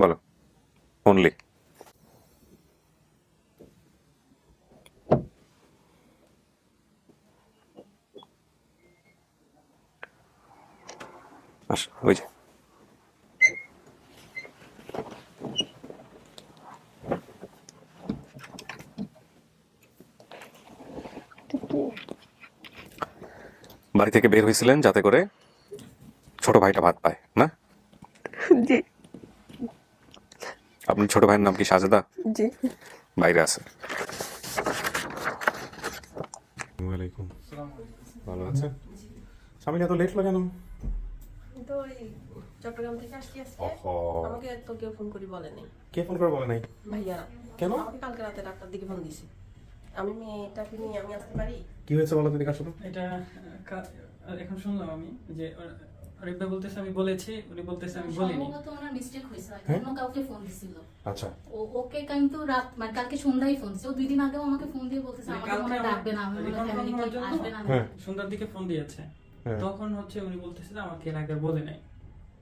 বলো। অনলি ওই যে বাড়ি থেকে বের হয়েছিলেন যাতে করে ছোট ভাইটা ভাত পায় না? জি আপনার ছোট ভাইয়ের নাম কি সাজেদা? জি বাইরে আছে। ওয়ালাইকুম। ভালো আছেন? স্বামী এত লেট লাগানো? তো ওই চট্টগ্রাম থেকে আসছি আজকে। আমাকে তো কেউ ফোন করে বলে নাই। কে ফোন করে বলে নাই? ভাইয়ারা। কেন? আমাকে কালকে রাতে 8টার দিকে ফোন দিছে। আমি মেয়েটাকে নিয়ে আমি আসতে পারি? কি হয়েছে বলো তো দিকে আসলে? এটা এখন শুনলাম আমি যে আরিফ ভাই বলতেছে আমি বলেছি, উনি বলতেছে আমি বলিনি। সম্ভবত ওনার মিস্টেক হয়েছে, হ্যাঁ? অন্য কাউকে ফোন দিছিল। আচ্ছা ওকে কিন্তু রাত মানে কালকে সন্ধ্যায় ফোন দিছে। ও 2 দিন আগেও আমাকে ফোন দিয়ে বলতেছে মানে আমাকে কালকে মনে হয় আমার ডাকবে না, আমি রিকনফার্ম ফ্যামিলি হওয়ার কি জন্য আসবে না। হ্যাঁ। সন্ধ্যার দিকে ফোন দিয়েছে, হ্যাঁ। তখন হচ্ছে উনি বলতেছে যে আমাকে এর আগে বলে নাই।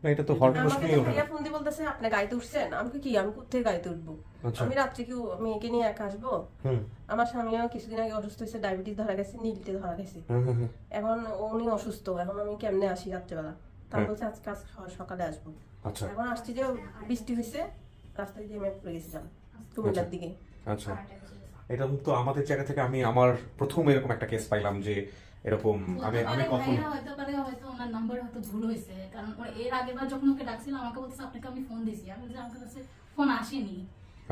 না, এটা তো হট আমাকে প্রশ্নই তো ওঠে ভাইয়া না। ফোন দিয়ে বলতেছে আপনি গাড়িতে উঠছেন? আমি কি আমি কোথায় গাড়িতে উঠবো? আচ্ছা। আমি রাত্রে কি মেয়েকে নিয়ে একা আসবো? হুম আমার স্বামীও কিছুদিন আগে অসুস্থ হয়েছে, ডায়াবেটিস ধরা গেছে, নীলতে ধরা গেছে। হুম হুম হুম। এখন উনি অসুস্থ, এখন আমি কেমনে আসি রাত্রেবেলা? তার হ্যাঁ। বলছে আজকে সকালে আসবো। আচ্ছা এখন আসছি যে বৃষ্টি হয়েছে, রাস্তায় দিয়ে আমি পড়ে গেছিলাম কুমিল্লার দিকে। আচ্ছা। এটা তো আমাদের জায়গা থেকে আমি আমার প্রথম এরকম একটা কেস পাইলাম যে এরকম আমি আমি কখন ভাইয়া হয়তো ওনার নাম্বার হয়তো ভুল হয়েছে, কারণ ওর এর আগেরবার যখন ওকে ডাকছিল আমাকে বলতেছে আপনাকে আমি ফোন দিছি। আমি বলছি আমার কাছে ফোন আসেনি।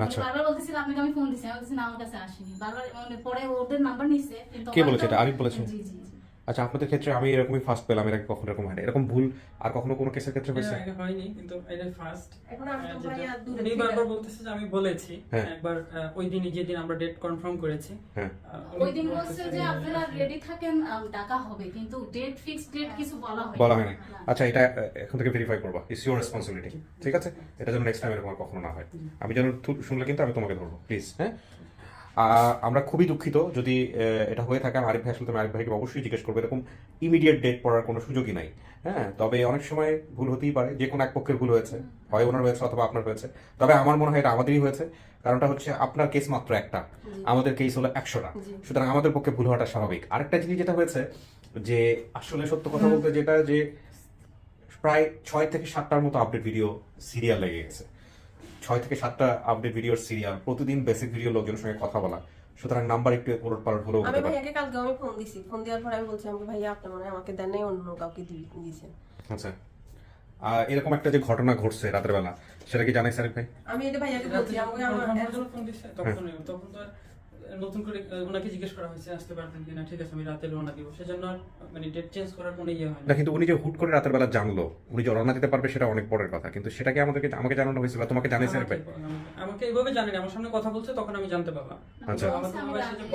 আচ্ছা। বারবার বলতেছিল আপনাকে আমি ফোন দিছি, আমি বলছি না আমার কাছে আসেনি। বারবার মানে পরে ওদের নাম্বার নিছে কিন্তু কে বলেছে এটা? আরিফ বলেছে? জি জি জি। আচ্ছা, আপনাদের ক্ষেত্রে আমি এরকমই ফার্স্ট পেলাম, এর আগে কখনো এরকম হয় না এরকম ভুল আর কখনো কোনো কেসের ক্ষেত্রে এর হয়েছে? আগে হয়নি, কিন্তু এটা ফার্স্ট। এখন আমি তো ভাইয়া দূরে উনি থেকে- বারবার বলতেছে যে আমি বলেছি। হ্যাঁ। একবার ওই দিনই যেদিন আমরা ডেট কনফার্ম করেছি, হ্যাঁ। উনি ওই দিন বলছে বলতেছে যে আপনারা রেডি থাকেন, টাকা হবে, কিন্তু ডেট ফিক্সড ডেট কিছু বলা হয়নি। বলা হয়নি। আচ্ছা, এটা এখন থেকে ভেরিফাই করবা, ইটস ইউর রেসপন্সিবিলিটি, ঠিক আছে? এটা যেন নেক্সট টাইম এরকম আর কখনো না হয়। আমি যেন শুনলে কিন্তু আমি তোমাকে ধরবো, প্লিজ। হ্যাঁ, আমরা খুবই দুঃখিত যদি এটা হয়ে থাকে। আমি আরিফ ভাই আসলে তুমি আরিফ ভাইকে অবশ্যই জিজ্ঞেস করবে, এরকম ইমিডিয়েট ডেট পড়ার কোনো সুযোগই নাই। হ্যাঁ, তবে অনেক সময় ভুল হতেই পারে, যে কোনো এক পক্ষের ভুল হয়েছে, হয় ওনার হয়েছে অথবা আপনার হয়েছে। তবে আমার মনে হয় এটা আমাদেরই হয়েছে, কারণটা হচ্ছে আপনার কেস মাত্র একটা, আমাদের কেস হলো 100টা। সুতরাং আমাদের পক্ষে ভুল হওয়াটা স্বাভাবিক। আরেকটা জিনিস যেটা হয়েছে যে আসলে সত্য কথা বলতে যেটা যে প্রায় 6 থেকে 7টার মতো আপডেট ভিডিও সিরিয়াল লেগে গেছে। 6 থেকে 7টা আপডেট ভিডিওর সিরিয়াল, প্রতিদিন বেসিক ভিডিও লোকজনের সঙ্গে কথা বলা। সুতরাং নাম্বার একটু ওলট পালট হলেও আমি হতে পারে। ভাইয়াকে কালকে আমি ফোন দিছি, ফোন দেওয়ার পর আমি বলছি আমাকে ভাইয়া আপনি মনে হয় আমাকে দেন নাই, অন্য কাউকে দিয়েছেন। আচ্ছা, এরকম একটা যে ঘটনা ঘটছে রাতের বেলা, সেটা কি জানাই সারিফ ভাই? আমি এটা ভাইয়াকে বলছি আমাকে কনফার্ম হওয়ার আমার জন্য ফোন দিছে, তখন তো নতুন করে ওনাকে জিজ্ঞেস করা হয়েছে আসতে পারবেন কিনা। ঠিক আছে, আমি রাতে রওনা দিব, সেজন্য আর মানে ডেট চেঞ্জ করার কোনো ইয়ে হয় না, কিন্তু উনি যে হুট করে রাতের বেলা জানলো উনি যে রওনা দিতে পারবে সেটা অনেক পরের কথা, কিন্তু সেটাকে আমাকে জানানো হয়েছিল, তোমাকে জানাই সারিফ ভাই? আমাকে এইভাবে জানেন, আমার সামনে কথা বলছে তখন আমি জানতে পারলাম। আচ্ছা। আমার তো মনে হয় যে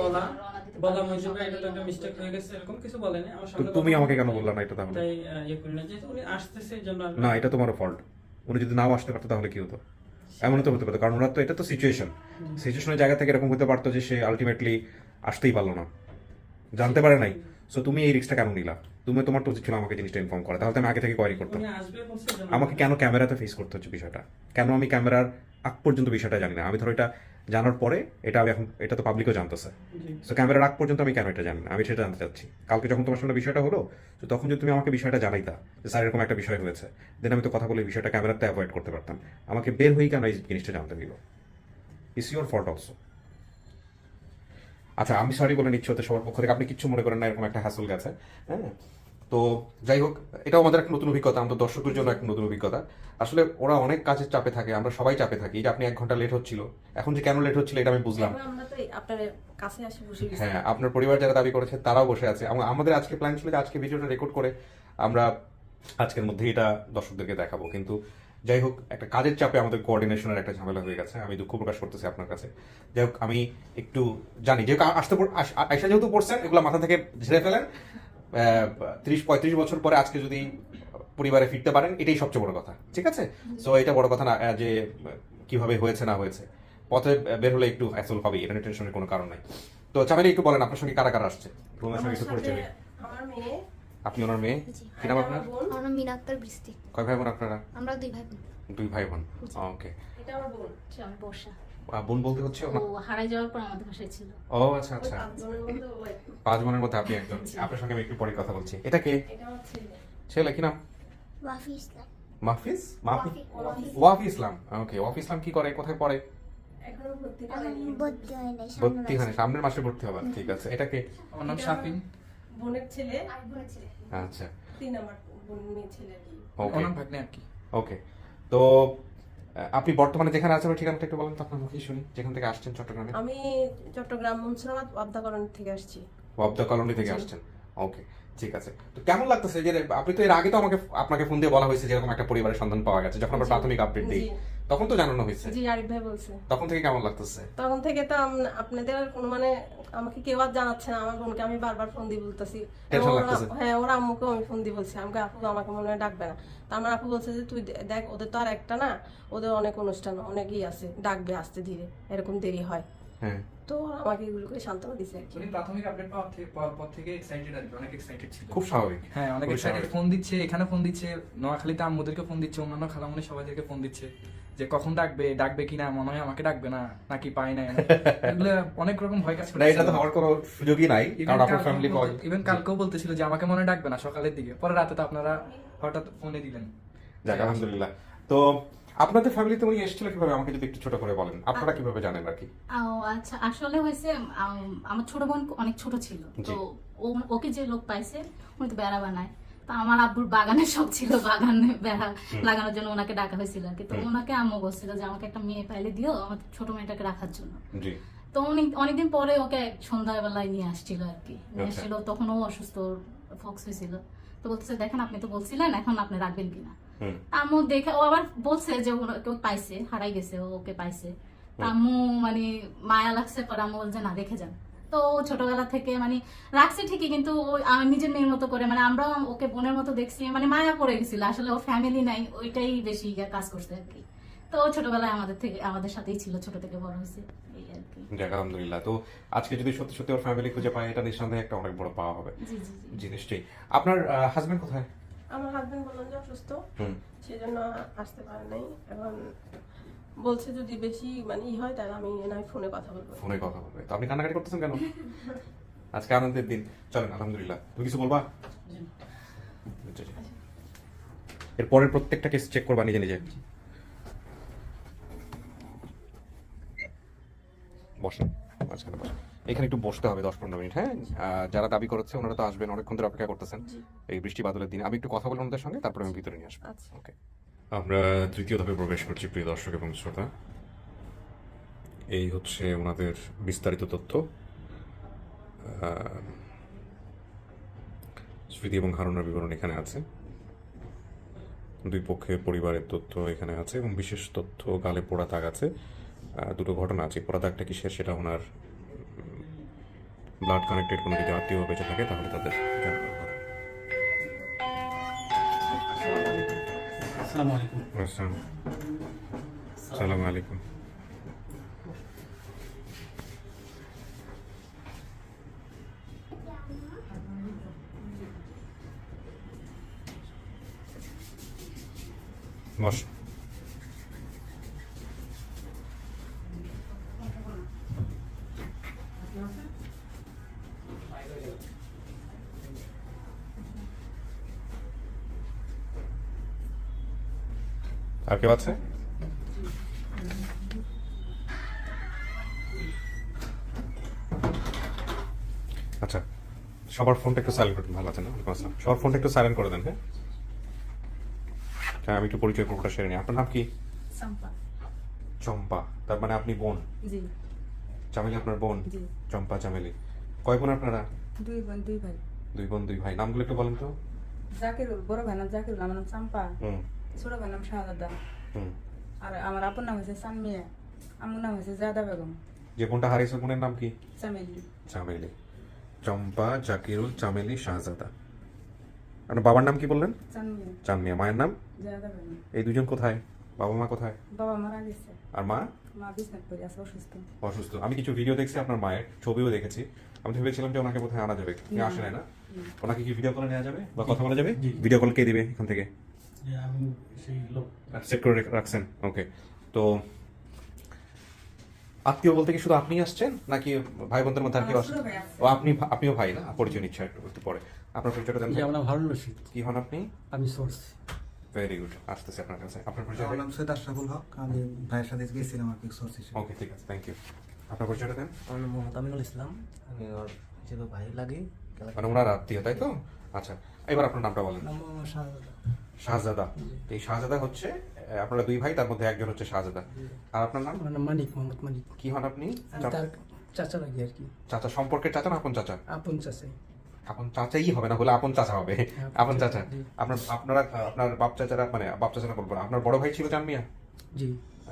বলা মজুর ভাই এটা তো একটা মিস্টেক হয়ে গেছে, এরকম কিছু বলেনি আমার তো সামনে। তুমি কথা আমাকে কেন বলতে বললা না এটা তাহলে? তাই ইয়ে করি না, যেহেতু উনি আসতেছে এই জন্য না, এটা তোমারও ফল্ট। উনি যদি নাও আসতে পারতো তাহলে কি হতো? এমনও তো হতে পারতো, কারণ ওরা তো এটা তো সিচুয়েশনের জায়গা থেকে এরকম হতে পারতো যে সে আলটিমেটলি আসতেই পারলো না, জানতে পারে নাই। সো তুমি এই রিস্কটা কেন নিলা? তোমার তো উচিত ছিল আমাকে জিনিসটা ইনফর্ম করা, তাহলে তো আমি আগে থেকে কোয়ারি করতাম। উনি আসবে বলছে এই জন্য আমাকে কেন ক্যামেরাতে ফেস করতে হচ্ছে বিষয়টা? কেন আমি ক্যামেরার আগ পর্যন্ত বিষয়টা জানি না? আমি ধরো এটা জানার পরে এটা তো পাবলিকও জানতেছে। জি। সো ক্যামেরার আগ পর্যন্ত আমি কেন এটা জানি না? আমি সেটা জানতে চাচ্ছি। কালকে যখন তোমার সামনে বিষয়টা হলো, তো তখন যদি তুমি আমাকে বিষয়টা জানাইতা যে স্যার এরকম একটা বিষয় হয়েছে, দেন আমি তো কথা বলে বিষয়টা ক্যামেরাতে অ্যাভয়েড করতে পারতাম। আমাকে বের হয়েই কেন এই জিনিসটা জানতে দিল? It's your fault also. আচ্ছা, আমি সরি বলে নিচ্ছি ওদের সবার পক্ষ থেকে, আপনি কিচ্ছু মনে করেন না, এরকম একটা হ্যাসল গেছে। হ্যাঁ, তো যাই হোক, এটাও আমাদের একটা নতুন অভিজ্ঞতা, আমাদের দর্শকদের জন্য একটা নতুন অভিজ্ঞতা। আসলে ওরা অনেক কাজের চাপে থাকে, আমরা সবাই চাপে থাকি। এই যে আপনি 1 ঘন্টা লেট হচ্ছিল, এখন যে কেন লেট হচ্ছিল এটা আমি বুঝলাম। এখন আমরা তো আপনার কাছে আসি বসে গেছি। হ্যাঁ, আপনার পরিবার যারা দাবি করেছে তারাও বসে আছে। আমাদের আজকে প্ল্যান ছিল যে আজকে ভিডিওটা রেকর্ড করে আমরা আজকের মধ্যেই এটা দর্শকদেরকে দেখাবো, কিন্তু যাই হোক, একটা কাজের চাপে আমাদের কোঅর্ডিনেশনের একটা ঝামেলা হয়ে গেছে। আমি দুঃখ প্রকাশ করতেছি আপনার কাছে। যাই হোক, আমি একটু জানি যে আয়সা যেহেতু পড়ছেন, এগুলো মাথা থেকে ঝেড়ে ফেলেন। 30-35 বছর পরে আজকে যদি পরিবারে ফিরতে পারেন, এটাই সবচেয়ে বড় কথা, ঠিক আছে? সো এটা বড় কথা না যে কিভাবে হয়েছে না হয়েছে। পথে বের হলে একটু অ্যাসল হবেই, এটা টেনশনের কোনো কারণ নাই। তো চামেলি, একটু বলেন আপনার সঙ্গে কারা কারা আসছে? তোমার সঙ্গে আমার একটু সাথে পরিচয় দিন। আমার মেয়ে, আপনি ওনার মেয়ে? জি। কি নাম আপনার? বোন, আমার নাম মিনা আক্তার বৃষ্টি। কয় ভাই বোন আপনারা? আমরা 2 ভাই বোন। 2 ভাই বোন। ওকে। এটা আমার বোন। আমি বর্ষা। বোন বলতে হচ্ছে ও হারাই যাওয়ার পর আমাদের বাসায় ছিল। ও আচ্ছা ওই আচ্ছা। 5 জনের মধ্যে ও এক। 5 বোনের মধ্যে আপনি একজন। আপনার সঙ্গে আমি একটু পরে কথা বলছি। এটা কে? এটা আমার ছেলে। ছেলে কি নাম? ওয়াফি ইসলাম। মাহফিজ? ওয়াফি। ওয়াফি ইসলাম। ওকে, ওয়াফি ইসলাম কি করে, কোথায় পড়ে? এখনো ভর্তি আমার করাইনি। ভর্তি হয় নাই, ভর্তি হয় সামনের মাসে ভর্তি হবে। ঠিক আছে, এটা কে? আমার নাম শাফিন। বোনের ছেলে, আচ্ছা 3 নাম্বার বোন মেয়ে ছেলে আর কি। ওকে আমার নাম ভাগ্নে আর কি। ওকে। তো আপনি বর্তমানে যেখানে আছেন ওই ঠিকানাটা একটু বলেন তো আপনার মুখে শুনি, যেখান থেকে আসছেন চট্টগ্রামে। আমি চট্টগ্রাম মুন্সিরাবাদ ওয়াবদা কলোনি থেকে আসছি। ওয়াবদা কলোনি থেকে আসছেন। ওকে, ঠিক আছে। তো কেমন লাগতেছে যে আপনি তো এর আগে তো আপনাকে ফোন দিয়ে বলা হয়েছে যে এরকম একটা পরিবারের সন্ধান পাওয়া গেছে, যখন আমরা প্রাথমিক আপডেট দিই জি। তখন তো জানানো হয়েছে। জি, আরিফ ভাই বলছে। তখন থেকে কেমন লাগতেছে? তখন থেকে তো আপনাদের কোনো মানে আমাকে কেউ আর জানাচ্ছে না। আমার বোনকে আমি বারবার ফোন দিয়ে বলতেছি। টেনশন লাগতেছে? হ্যাঁ, ওরা আম্মুকেও আমি ফোন দিয়ে বলছি, আমাকে আপু আমাকে মনে হয় ডাকবে না। তা আমার আপু বলছে যে তুই দেখ, ওদের তো আর একটা না, ওদের অনেক অনুষ্ঠান অনেকই আছে, ডাকবে আস্তে ধীরে, এরকম দেরি হয়। হ্যাঁ। তো আমাকে এগুলো করে সান্ত্বনা দিছে আর কি। উনি প্রাথমিক আপডেট পাওয়ার পর থেকে এক্সাইটেড আর কি, অনেক এক্সাইটেড ছিল। খুব স্বাভাবিক। হ্যাঁ, অনেক খুবই এক্সাইটেড। স্বাভাবিক। ফোন দিচ্ছে, এখানে ফোন দিচ্ছে, নোয়াখালীতে আম্মুদেরকে ফোন দিচ্ছে, অন্যান্য খালামুনি সবাইদেরকে ফোন দিচ্ছে যে কখন ডাকবে কিনা, মনে হয় আমাকে ডাকবে না নাকি পাই না। এগুলো অনেক রকম ভয় কাজ না, এটা তো হওয়ার কোনো সুযোগই নাই, কারণ আপনার ফ্যামিলি কল। ইভেন কালকেও বলতেছিল যে আমাকে মনে হয় ডাকবে না সকালের দিকে, পরে রাতে তো আপনারা হঠাৎ ফোনে দিলেন। যাক আলহামদুলিল্লাহ। তো আপনাদের ফ্যামিলিতে উনি এসেছিল কিভাবে, আমাকে যদি একটু ছোট করে বলেন, আপনারা কিভাবে জানেন আর কি? আচ্ছা, আসলে হয়েছে আমার ছোট বোন অনেক ছোট ছিল, জি। তো ওকে যে লোক পাইছে উনি তো বেড়া বানায়। তো আমার আব্বুর বাগানের শখ ছিল, বাগানে বেড়া লাগানোর জন্য ওনাকে ডাকা হয়েছিল আর কি। তো ওনাকে আম্মু বলছিল যে আমাকে একটা মেয়ে পাইলে দিও আমার ছোট মেয়েটাকে রাখার জন্য। জি। তো অনেকদিন পরে ওকে সন্ধ্যাবেলায় নিয়ে আসছিল আর কি। নিয়ে আচ্ছা। আসছিল, তখন ও অসুস্থ, ফক্স হয়েছিল। তো বলতেছে দেখেন আপনি তো বলছিলেন, এখন আপনি রাখবেন কিনা। হুম। আম্মু দেখে ও আবার বলছে যে কেউ পাইছে, হারাই গেছে, ওকে পাইছে। আম্মু মানে মায়া লাগছে, পর আম্মু বলছে না রেখে যান। তো ও ছোটবেলা থেকে মানে রাখছে ঠিকই, কিন্তু ও নিজের মেয়ের মতো করে, মানে আমরাও ওকে বোনের মতো দেখছি, মানে মায়া পড়ে গেছিল। আসলে ওর ফ্যামিলি নাই, ওইটাই বেশি কাজ করছে আর কি। তো ও ছোটবেলায় আমাদের সাথেই ছিল, ছোট থেকে বড় হয়েছে এই আর কি। যাক আলহামদুলিল্লাহ। তো আজকে যদি সত্যি সত্যি ওর ফ্যামিলি খুঁজে পায়, এটা নিঃসন্দেহে একটা অনেক বড় পাওয়া হবে। জি জি জি। জি নিশ্চয়ই। আপনার হাজবেন্ড কোথায়? আমার হাজবেন্ড বললেন যে অসুস্থ, হুম। সেজন্য আসতে পারে নাই। এখন বলছে যদি বেশি মানে হয় তাহলে আমি এনাই ফোনে কথা বলবো। ফোনে কথা বলবে। তো আপনি কান্নাকাটি করতেছেন কেন? আজকে আনন্দের দিন। চলেন, আলহামদুলিল্লাহ। তুমি কিছু বলবা? জি, জি। এর পরের প্রত্যেকটা কেস চেক করবা নিজে নিজে। বসেন, মাঝখানে বসেন। এখানে একটু বসতে হবে 10-15 মিনিট। হ্যাঁ, যারা দাবি করেছে ওনারা তো আসবেন, অনেকক্ষণ ধরে অপেক্ষা করতেছেন এই বৃষ্টি বাদলের দিন। আমি একটু কথা বলবো ওনাদের সঙ্গে, তারপরে আমি ভিতরে নিয়ে আসবো। আচ্ছা। ওকে। আমরা তৃতীয় ধাপে প্রবেশ করছি, প্রিয় দর্শক এবং শ্রোতা। এই হচ্ছে ওনাদের বিস্তারিত তথ্য। স্মৃতি এবং হারুনার বিবরণ এখানে আছে, দুই পক্ষের পরিবারের তথ্য এখানে আছে, এবং বিশেষ তথ্য গালে পোড়া দাগ আছে। দুটো ঘটনা আছে। পোড়া দাগটা কিসের সেটা ওনার ব্লাড কানেক্টেড কোনো যদি আত্মীয় বেঁচে থাকে তাহলে তাদের জানানো হবে। আসসালামু আলাইকুম। আসসালামু আলাইকুম। বস। আর কেউ আছে? আচ্ছা, সবার ফোনটা একটু সাইলেন্ট করে দেন। ভালো আছে না? ওয়ালাইকুম আসসালাম। সবার ফোনটা একটু সাইলেন্ট করে দেন। হ্যাঁ, হ্যাঁ, আমি একটু পরিচয় পর্বটা সেরে নিই। আপনার নাম কি? সাম্পা। চম্পা। তার মানে আপনি বোন? জি চামেলি আপনার বোন? জি। চম্পা চামেলি। কয় বোন আপনারা? 2 বোন 2 ভাই। 2 বোন 2 ভাই। নামগুলো একটু বলেন তো। জাকিরুল, বড় ভাই নাম জাকিরুল, আমার নাম চাম্পা। হুম। ছোট ভাই নাম শাহাদাত। হুম। আর আমার আপুর নাম হয়েছে সানমিয়া, আমার নাম হয়েছে জাদা বেগম। যে বোনটা হারিয়েছে বোনের নাম কি? চামেলি। চামেলি। চম্পা, জাকিরুল, চামেলি, শাহজাদা। আপনার বাবার নাম কি বললেন? চানমিয়া। চানমিয়া। মায়ের নাম? জাদা বেগম। এই দুজন কোথায়? বাবা মা কোথায়? বাবা মারা গেছে, আর মা? মা বিছনাত পড়ে আছে, অসুস্থ। অসুস্থ। আমি কিছু ভিডিও দেখছি আপনার মায়ের, ছবিও দেখেছি। আমি তো ভেবেছিলাম যে ওনাকে কোথায় আনা যাবে, কিন্তু আসে নাই না? ওনাকে কি ভিডিও কলে নেওয়া যাবে বা কথা বলা যাবে? ভিডিও কল কে দিবে এখান থেকে? আমি সেই লোক সেট করে রাখছেন, ওকে। তো আত্মীয় বলতে কি শুধু আপনি আসছেন নাকি ভাই বোনদের মধ্যে আর কেউ আসছেন? ও আপনিও ভাই না? পরিচয় নিচ্ছে একটু পরে। আপনার পরিচয়টা দেন। আমার নাম হারুন রশিদ, কি হন আপনি? আমি সোর্স। ভেরি গুড, আসতেছে আপনার কাছে। আপনার পরিচয়? আমার নাম সৈয়দ আশরাফুল হক, আমি ভাইয়ের সাথে গেছিলাম আর কি সোর্স হিসেবে। ওকে, ঠিক আছে, থ্যাংক ইউ। আপনার পরিচয়টা দেন। আমার নাম মোহাম্মদ আমিনুল ইসলাম, আমি ওর হিসেবে ভাই লাগি। মানে ওনার আত্মীয়, তাই তো? আচ্ছা, এবার আপনার নামটা বলেন। নাম মোহাম্মদ শাহজাদা। শাহজাদা। এই শাহজাদা হচ্ছে আপনারা দুই ভাই, তার মধ্যে একজন হচ্ছে শাহজাদা। আর আপনার নাম? আমার নাম মানিক, মোহাম্মদ মানিক। কি হন আপনি? আমি তার চাচা লাগি আর কি, চাচা সম্পর্কের চাচা না আপন চাচা? আপন চাচাই। আপন চাচাই হবে না, বলে আপন চাচা হবে। আপন চাচা। আপনার বাপ চাচারা, মানে বাপ চাচারা বলবো না, আপনার বড় ভাই ছিল চান মিয়া? জি।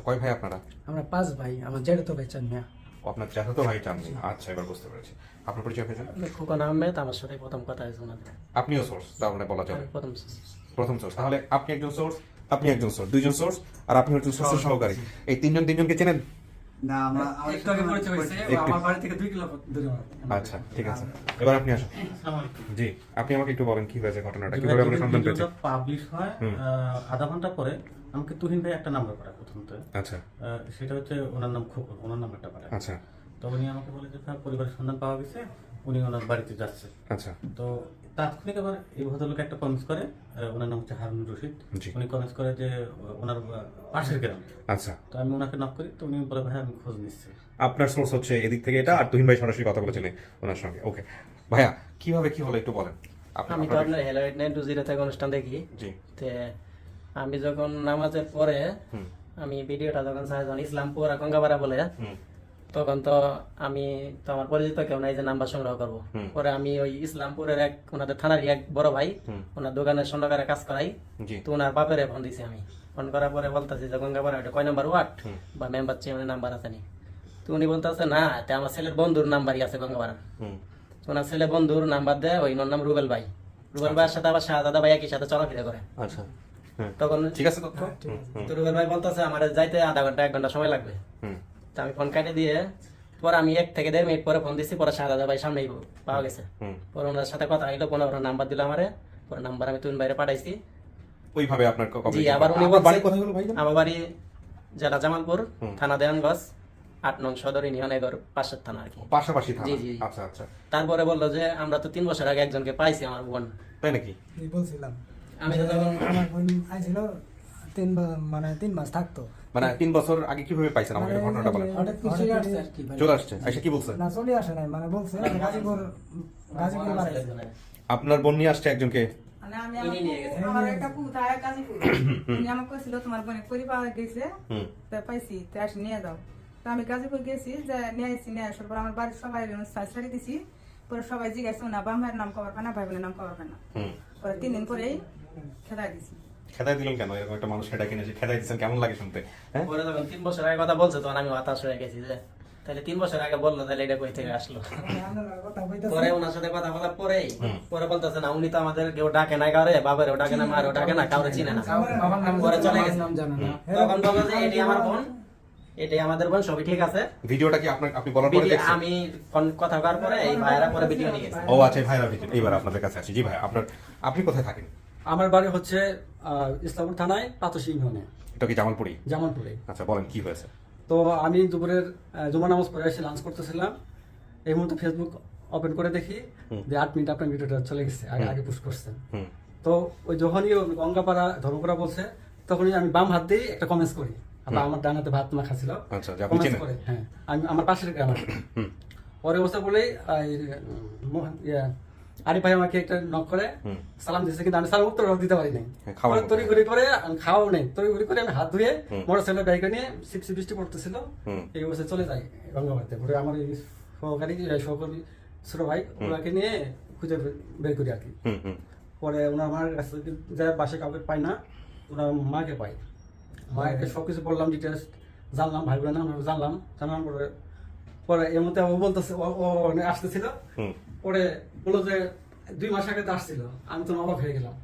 কয় ভাই আপনারা? আমরা 5 ভাই, আমার জেঠতো ভাই চান মিয়া। ও, আপনার চাচাতো ভাই চান মিয়া। আচ্ছা, এবার বুঝতে পেরেছি। আপনার পরিচয় পেয়েছেন? খোকন আহমেদ, আমার সাথে প্রথম কথা হয়েছে ওনাদের। আপনিও সোর্স, তার মানে বলা যাবে প্রথম সোর্স। তাহলে আপনি একজন সোর্স, আপনি একজন সোর্স, দুইজন সোর্স, আর আপনি হচ্ছেন সোর্সের সহকারী। এই তিনজনকে চেনেন? না, আমরা একটু আগে পরিচয় হয়েছে, ও আমার বাড়ি থেকে 2 কিলো দূরে আমার। আচ্ছা, ঠিক আছে, এবার আপনি আসুন। জি, আপনি আমাকে একটু বলেন কি হয়েছে ঘটনাটা, কিভাবে আমরা সন্ধান পেয়েছি? পাবলিশ হয় আধা ঘন্টা পরে আমাকে তুহিন ভাই একটা নাম্বার পাঠায় প্রথমত। আচ্ছা, সেটা হচ্ছে ওনার নাম খোকন, ওনার নাম্বারটা পাঠায়। আচ্ছা, তো উনি আমাকে বলে যে স্যার পরিবারের সন্ধান পাওয়া গেছে, উনি ওনার বাড়িতে যাচ্ছে। আচ্ছা। তো তাৎক্ষণিক আবার এই ভদ্রলোক একটা কমেন্টস করে, ওনার নাম হচ্ছে হারুন রশিদ। জি। উনি কমেন্টস করে যে ওনার পাশের গ্রাম। আচ্ছা, তো আমি ওনাকে নক করি, তো উনি বলে ভাই আমি খোঁজ নিচ্ছি। আপনার সোর্স হচ্ছে এদিক থেকে এটা, আর তুহিন ভাই সরাসরি কথা বলেছিলেন ওনার সঙ্গে। ওকে ভাইয়া, কিভাবে কি হলো একটু বলেন। আমি তো আপনার হ্যালো 8920 থেকে অনুষ্ঠান দেখি। জি। তে আমি যখন নামাজের পরে আমি ভিডিওটা যখন যখন ইসলামপুর আর গঙ্গাপাড়া বলে, তখন তো আমি তো আমার পরিচিত কেউ নাই যে নাম্বার সংগ্রহ করবো। পরে আমি ওই ইসলামপুরের ওনাদের থানার এক বড় ভাই, ওনার দোকানের সন্ধ্যাকারে কাজ করাই। তো ওনার বাপের ফোন দিছি আমি। ফোন করার পরে বলতেছি যে গঙ্গাপাড়া ওটা কয় নাম্বার ওয়ার্ড বা মেম্বার চেয়ারম্যানের নাম্বার আছে নি? তো উনি বলতেছে না, এটা আমার ছেলের বন্ধুর নাম্বারই আছে গঙ্গাপাড়া। ওনার ছেলে বন্ধুর নাম্বার দেয়, ওই নাম রুবেল ভাই। রুবেল ভাইয়ের সাথে আবার শাহজাদা ভাই একই সাথে চলাফেরা করে। আচ্ছা, তখন ঠিক আছে। তো রুবেল ভাই বলতেছে আমার যাইতে আধা ঘন্টা 1 ঘন্টা সময় লাগবে। তো আমি ফোন কাটে দিয়ে পরে আমি 1 থেকে 1.5 মিনিট পরে ফোন দিচ্ছি, পরে শাহজাদা ভাই সামনেই পাওয়া গেছে। পরে ওনার সাথে কথা হইলো, ওনার নাম্বার দিল আমারে। পরে নাম্বার আমি তুহিন বাইরে পাঠাইছি। ওইভাবে আপনার জি, আবার উনি আপনার বাড়ি কোথায় হলো ভাই? আমার বাড়ি জেলা জামালপুর, থানা দেওয়ানগঞ্জ, 8 নং সদর ইউনিয়ন, এগর পাশের থানা আর কি, পাশাপাশি থানা। জি, জি। আচ্ছা, আচ্ছা। তারপরে বললো যে আমরা তো 3 বছর আগে একজনকে পাইছি, আমার বোন। তাই নাকি? এই বলছিলাম আমি তো তখন আমার বোন আইছিল 3 মাস থাকতো। মানে 3 বছর আগে কিভাবে পাইছেন আমাকে ঘটনাটা বলেন। হঠাৎ করে চলে আসছে আর কি ভাই। চলে আসছে, আইসা কি বলছে? না, চলে আসে নাই, মানে বলছে গাজীপুর বাড়াইছে। আপনার বোন নিয়ে আসছে একজনকে? মানে আমার একটা পুতা গাজীপুর, উনি আমাকে কইছিল তোমার বোনের পরিবার গেছে, তো পাইছি, তো আসি নিয়ে যাও। তো আমি গাজীপুর গেছি, যে নিয়ে আসি, নিয়ে আসার পর আমার বাড়ির সবাই ছাড়ি দিছি। পরে সবাই জিজ্ঞাসা না বাম ভাইয়ের নাম কবার পায় না, ভাই বোনের নাম কবার পায় না। পরে 3 দিন পরেই খেদাই দিছি। খেদাই দিলেন কেন? এরকম একটা মানুষ খেটা কিনেছে, খেদাই দিচ্ছেন, কেমন লাগে শুনতে? হ্যাঁ, পরে যখন 3 বছর আগে কথা বলছে, তখন আমি হতাশ হয়ে গেছি যে তাহলে 3 বছর আগে বললো, তাহলে এটা কই থেকে আসলো? পরে ওনার সাথে কথা বলার পরেই পরে বলতেছে না, উনি তো আমাদের কেউ ডাকে না, কাউরে বাবারেও ডাকে না, মারও ডাকে না, কাউরে চিনে না। পরে চলে গেছে। তখন বললো যে এটি আমার বোন, এটাই আমাদের বোন, সবই ঠিক আছে। ভিডিওটা কি আপনি বলার পরে দেখছেন? আমি ফোন কথা করার পরে এই ভাইরা পরে ভিডিও নিয়ে গেছে। ও আচ্ছা, ভাইরা ভিডিও। এইবার আপনাদের কাছে আসি। জি ভাই, আপনি কোথায় থাকেন? আমার বাড়ি হচ্ছে ইসলামপুর থানায় পাতশী ইউনিয়নে, এটা কি জামালপুরি? জামালপুরে। আচ্ছা, বলেন কি হয়েছে। তো আমি দুপুরের জুমা নামাজ পড়ে এসে লাঞ্চ করতেছিলাম। এই মুহূর্তে ফেসবুক ওপেন করে দেখি যে 8 মিনিট আপনার ভিডিওটা চলে গেছে, আগে পুশ করছেন। তো ওই যখনই গঙ্গাপাড়া ধর্মপাড়া বলছে, তখনই আমি বাম হাত দিয়ে একটা কমেন্টস করি। আমার ডান হাতে ভাত মাখা ছিল, আচ্ছা, কমেন্টস করে। হ্যাঁ, আমি আমার পাশের গ্রাম আছে। পরে অবস্থা বলেই আরিফ ভাই আমাকে একটা নক করে সালাম দিচ্ছে, কিন্তু আমি সালাম উত্তর দিতে পারি নাই। তড়িঘড়ি করে আমি খাওয়াও নেই, তড়িঘড়ি করে আমি হাত ধুয়ে মোটরসাইকেলের বাইকে নিয়ে সিপসি বৃষ্টি পড়তেছিল, এই অবস্থায় চলে যাই গঙ্গাবাড়িতে। পরে আমার এই সহকর্মী ছোট ভাই, ওনাকে নিয়ে খুঁজে বের করি আর কি। পরে ওনার মার কাছে যায়, বাসে কাউকে পাই না, ওনার মাকে পাই। মাকে সবকিছু বললাম, ডিটেলস জানলাম, ভাই বোনের নাম জানলাম। জানার পরে পরে এর মধ্যে ও বলতেছে, ও আসতেছিল। পরে বললো যে 2 মাস আগে তো আসছিল। আমি তো অবাক হয়ে গেলাম।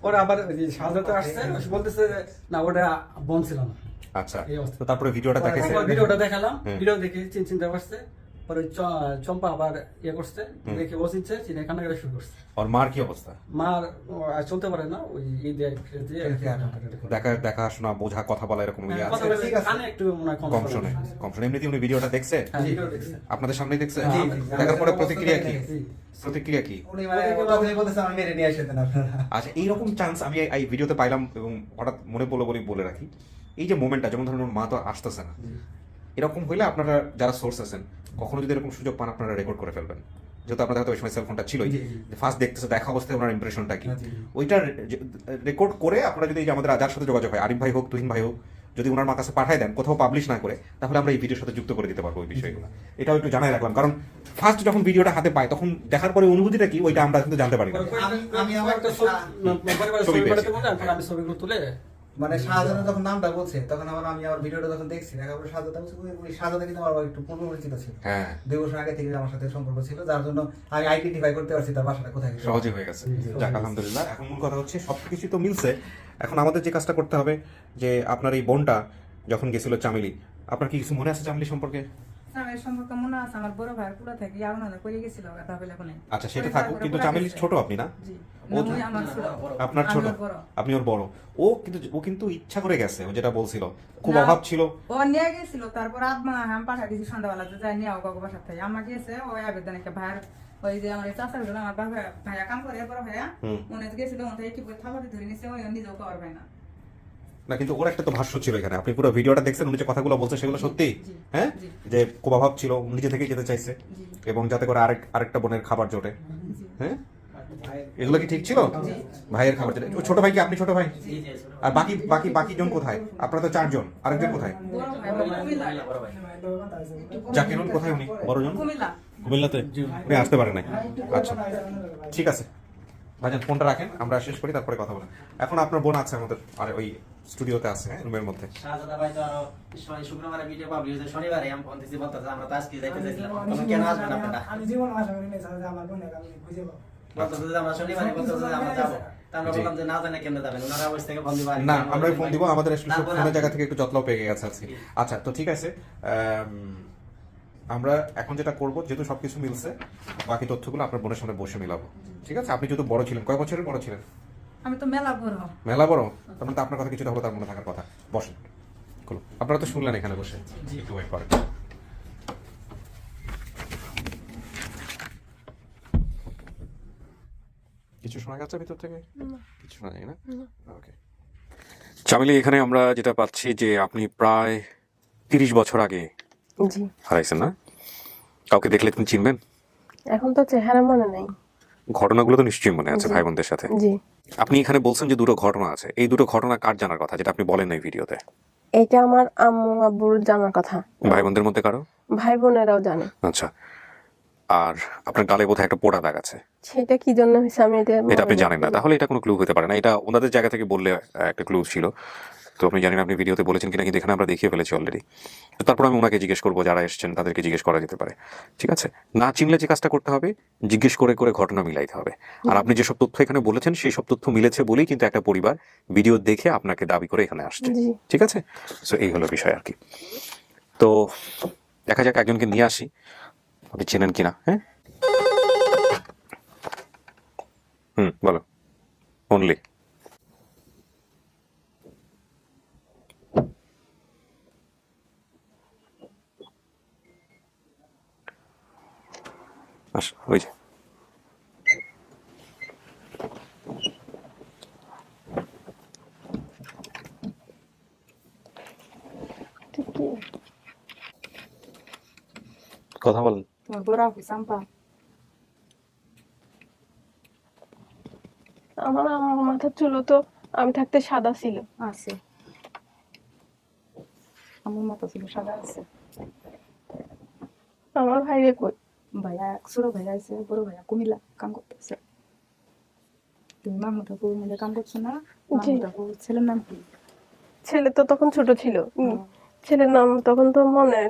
পরে আবার শাহজাদা আসছে, বলতেছে না, ওটা বোন ছিল না। আচ্ছা, এই অবস্থা। তো তারপরে ভিডিওটা দেখাইছে? ভিডিওটা দেখালাম, ভিডিও দেখে চিন্তা করছে। পরে ওই চম্পা আবার ইয়ে করছে, দেখে ও চিনছে, চিনে কান্নাকাটি শুরু করছে। ওর মার কি অবস্থা? মার আর চলতে পারে না, ওই দিয়ে দেখাশোনা বোঝা কথা বলা এরকম ইয়ে আছে? কথা বলে কানে একটু মনে হয় কম শোনে। এমনিতে উনি ভিডিওটা দেখছে? হ্যাঁ, ভিডিও দেখছে। আপনাদের সামনেই দেখছে? দেখার পরে প্রতিক্রিয়া কি? উনি মানে প্রথমে বলতেছে আমি মেরে নিয়ে আসেন আপনারা। আচ্ছা, এইরকম চান্স আমি এই ভিডিওতে পাইলাম এবং হঠাৎ মনে পড়লো বলে রাখি, এই যে মোমেন্টটা, যেমন ধরুন ওর মা তো আসতেছে না, এরকম হইলে আপনারা যারা সোর্স আছেন কখনো যদি এরকম সুযোগ পান আপনারা রেকর্ড করে ফেলবেন, যেহেতু আপনাদের হয়তো ওই সময় সেলফোনটা ছিলই, ফার্স্ট দেখতেছে, দেখা অবস্থায় ওনার ইমপ্রেশনটা কি, ওইটা রেকর্ড করে আপনারা যদি এই যে আমাদের যার সাথে যোগাযোগ হয়, আরিফ ভাই হোক, তুহিন ভাই হোক, যদি ওনার মা কাছে পাঠায় দেন, কোথাও পাবলিশ না করে, তাহলে আমরা এই ভিডিওর সাথে যুক্ত করে দিতে পারবো ওই বিষয়গুলো। এটাও একটু জানাই রাখলাম, কারণ ফার্স্ট যখন ভিডিওটা হাতে পায় তখন দেখার পরে অনুভূতিটা কি ওইটা আমরা কিন্তু জানতে পারি না। আমি আমার একটা ছবি পাঠাতে বলে, আমি ছবিগুলো তুলে মানে শাহজাদা যখন নামটা বলছে তখন আমি আবার ভিডিওটা যখন দেখছি, দেখার পরে শাহজাদা বলছে, ওই শাহজাদা কিন্তু আমার একটু পূর্ব পরিচিত ছিল। হ্যাঁ, 2 বছর আগে থেকে আমার সাথে সম্পর্ক ছিল, যার জন্য আমি আইডেন্টিফাই করতে পারছি তার বাসাটা কোথায়। সহজে হয়ে গেছে, যাক আলহামদুলিল্লাহ। এখন মূল কথা হচ্ছে সবকিছু তো মিলছে, এখন আমাদের যে কাজটা করতে হবে, যে আপনার এই বোনটা যখন গেছিল চামেলি, আপনার কি কিছু মনে আছে চামেলি সম্পর্কে? আমার সম্পর্কে মনে আছে, আমার বড় ভাইয়ের পুরা থেকে আগুন করে গেছিল কথা বলে কোনে। আচ্ছা, সেটা থাকুক, কিন্তু চামেলি ছোট আপনি না? জি, ও উনি আমার ছোট, আপনার ছোট, আমি ওর বড়। আপনি ওর বড়। ও কিন্তু ইচ্ছা করে গেছে, ও যেটা বলছিল, খুব অভাব ছিল। ও নিয়ে গেছিল, তারপর আত্মা আমি পাঠা দিয়েছি সন্ধ্যাবেলা, যে যাই নিয়ে কাকু বাসা থেকে আমার গেছে, ওই আবেদন একটা ভাইয়ের, ওই যে আমার চাষা হলো আমার ভাইয়া কাম করে, বড় ভাইয়া উনি গেছিল, ওখানে একটু থাপাতে ধরে নিছে, ওই নিজেও খাওয়ার ভাই না। না, কিন্তু ওর একটা তো ভাষ্য ছিল এখানে, আপনি পুরো ভিডিওটা দেখছেন, উনি যে কথাগুলো বলছে সেগুলো সত্যি? হ্যাঁ, যে খুব অভাব ছিল, নিজে থেকেই যেতে চাইছে, এবং যাতে করে আরেকটা বোনের খাবার জোটে। হ্যাঁ, এগুলো কি ঠিক ছিল? ভাইয়ের খাবার জোটে। ছোট ভাই কি আপনি ছোট ভাই? আর বাকি জন কোথায়? আপনারা তো 4 জন, আরেকজন কোথায়? জাকিরুল কোথায়? উনি বড়জন কুমিল্লাতে, উনি আসতে পারে নাই। আচ্ছা, ঠিক আছে ভাইজান, ফোনটা রাখেন, আমরা শেষ করি, তারপরে কথা বলেন। এখন আপনার বোন আছে আমাদের, আর ওই স্টুডিওতে আছে, রুমের মধ্যে। শাহজাদা ভাই তো আরো শুক্রবারে ভিডিও পাবলিশ হয়েছে, শনিবারে আমি ফোন দিছি, বলতেছে আমরা তো আজকে যাইতে চাইছিলাম, তখন কেন আসবেন আপনারা? আমি জীবন আশা করি না স্যার যে আমার বোনের আমি খুঁজে পাবো। বলতেছে যে আমরা শনিবারে, বলতেছে যে আমরা যাবো, তা আমরা বললাম যে না জানে কেমনে যাবেন, ওনারা ওই থেকে ফোন দিবেন না, আমরা ফোন দিব, আমাদের ফোনের জায়গা থেকে একটু যত্ন পেয়ে গেছে আজকে। আচ্ছা, তো ঠিক আছে, আমরা এখন যেটা করব, যেহেতু সবকিছু মিলছে, বাকি তথ্যগুলো আপনার বোনের সামনে বসে মিলাবো, ঠিক আছে? আপনি যেহেতু বড় ছিলেন, কয় বছরের বড় ছিলেন? আমি তো মেলা বড়। মেলা বড়, তার মানে তো আপনার কথা কিছুটা হলো তার মনে থাকার কথা। বসেন, আপনারা তো শুনলেন এখানে বসে, একটু ওয়েট করেন। কিছু শোনা যাচ্ছে ভিতর থেকে? কিছু শোনা যায় না? ওকে। চামেলি, এখানে আমরা যেটা পাচ্ছি যে আপনি প্রায় 30 বছর আগে জি, হারাইছেন না? কাউকে দেখলে তুমি চিনবেন? এখন তো চেহারা মনে নাই। ঘটনাগুলো তো নিশ্চয়ই মনে আছে, ভাই বোনদের সাথে। জি, আপনি এখানে বলছেন যে 2টো ঘটনা আছে, এই 2টো ঘটনা কার জানার কথা, যেটা আপনি বলেন এই ভিডিওতে? এটা আমার আম্মু আব্বুর জানার কথা। ভাই বোনদের মধ্যে কারো? ভাই বোনেরাও জানে। আচ্ছা, আর আপনার গালে বোধহয় একটা পোড়া দাগ আছে, সেটা কি জন্য হয়েছে আমি এটা আপনি জানেন না? তাহলে এটা কোনো ক্লু হতে পারে না, এটা ওনাদের জায়গা থেকে বললে একটা ক্লু ছিল। তো আপনি জানেন আপনি ভিডিওতে বলেছেন কিনা, কিন্তু এখানে আমরা দেখিয়ে ফেলেছি অলরেডি। তো তারপর আমি ওনাকে জিজ্ঞেস করবো, যারা এসেছেন তাদেরকে জিজ্ঞেস করা যেতে পারে, ঠিক আছে? না চিনলে যে কাজটা করতে হবে, জিজ্ঞেস করে করে ঘটনা মিলাইতে হবে। আর আপনি যেসব তথ্য এখানে বলেছেন সেই সব তথ্য মিলেছে বলেই কিন্তু একটা পরিবার ভিডিও দেখে আপনাকে দাবি করে এখানে আসছে, ঠিক আছে? সো এই হলো বিষয় আর কি। তো দেখা যাক, একজনকে নিয়ে আসি, আপনি চেনেন কিনা। হ্যাঁ, বলো অনলি। আচ্ছা, ওই যে কথা বলেন। তোমার বড় অফিস আম্পা। আমার মাথার চুল তো আমি থাকতে সাদা ছিল। আছে, আমার মাথা ছিল সাদা আছে। আমার ভাইরে কই? ভাইয়া ছোট ভাইয়া আছে, বড় ভাইয়া কুমিল্লা কাম করতেছে। তুমি মামুটা কুমিল্লা কাম করছো না? মামুটা ছেলের নাম কি? ছেলে তো তখন ছোট ছিল, ছেলের নাম তখন তো মনে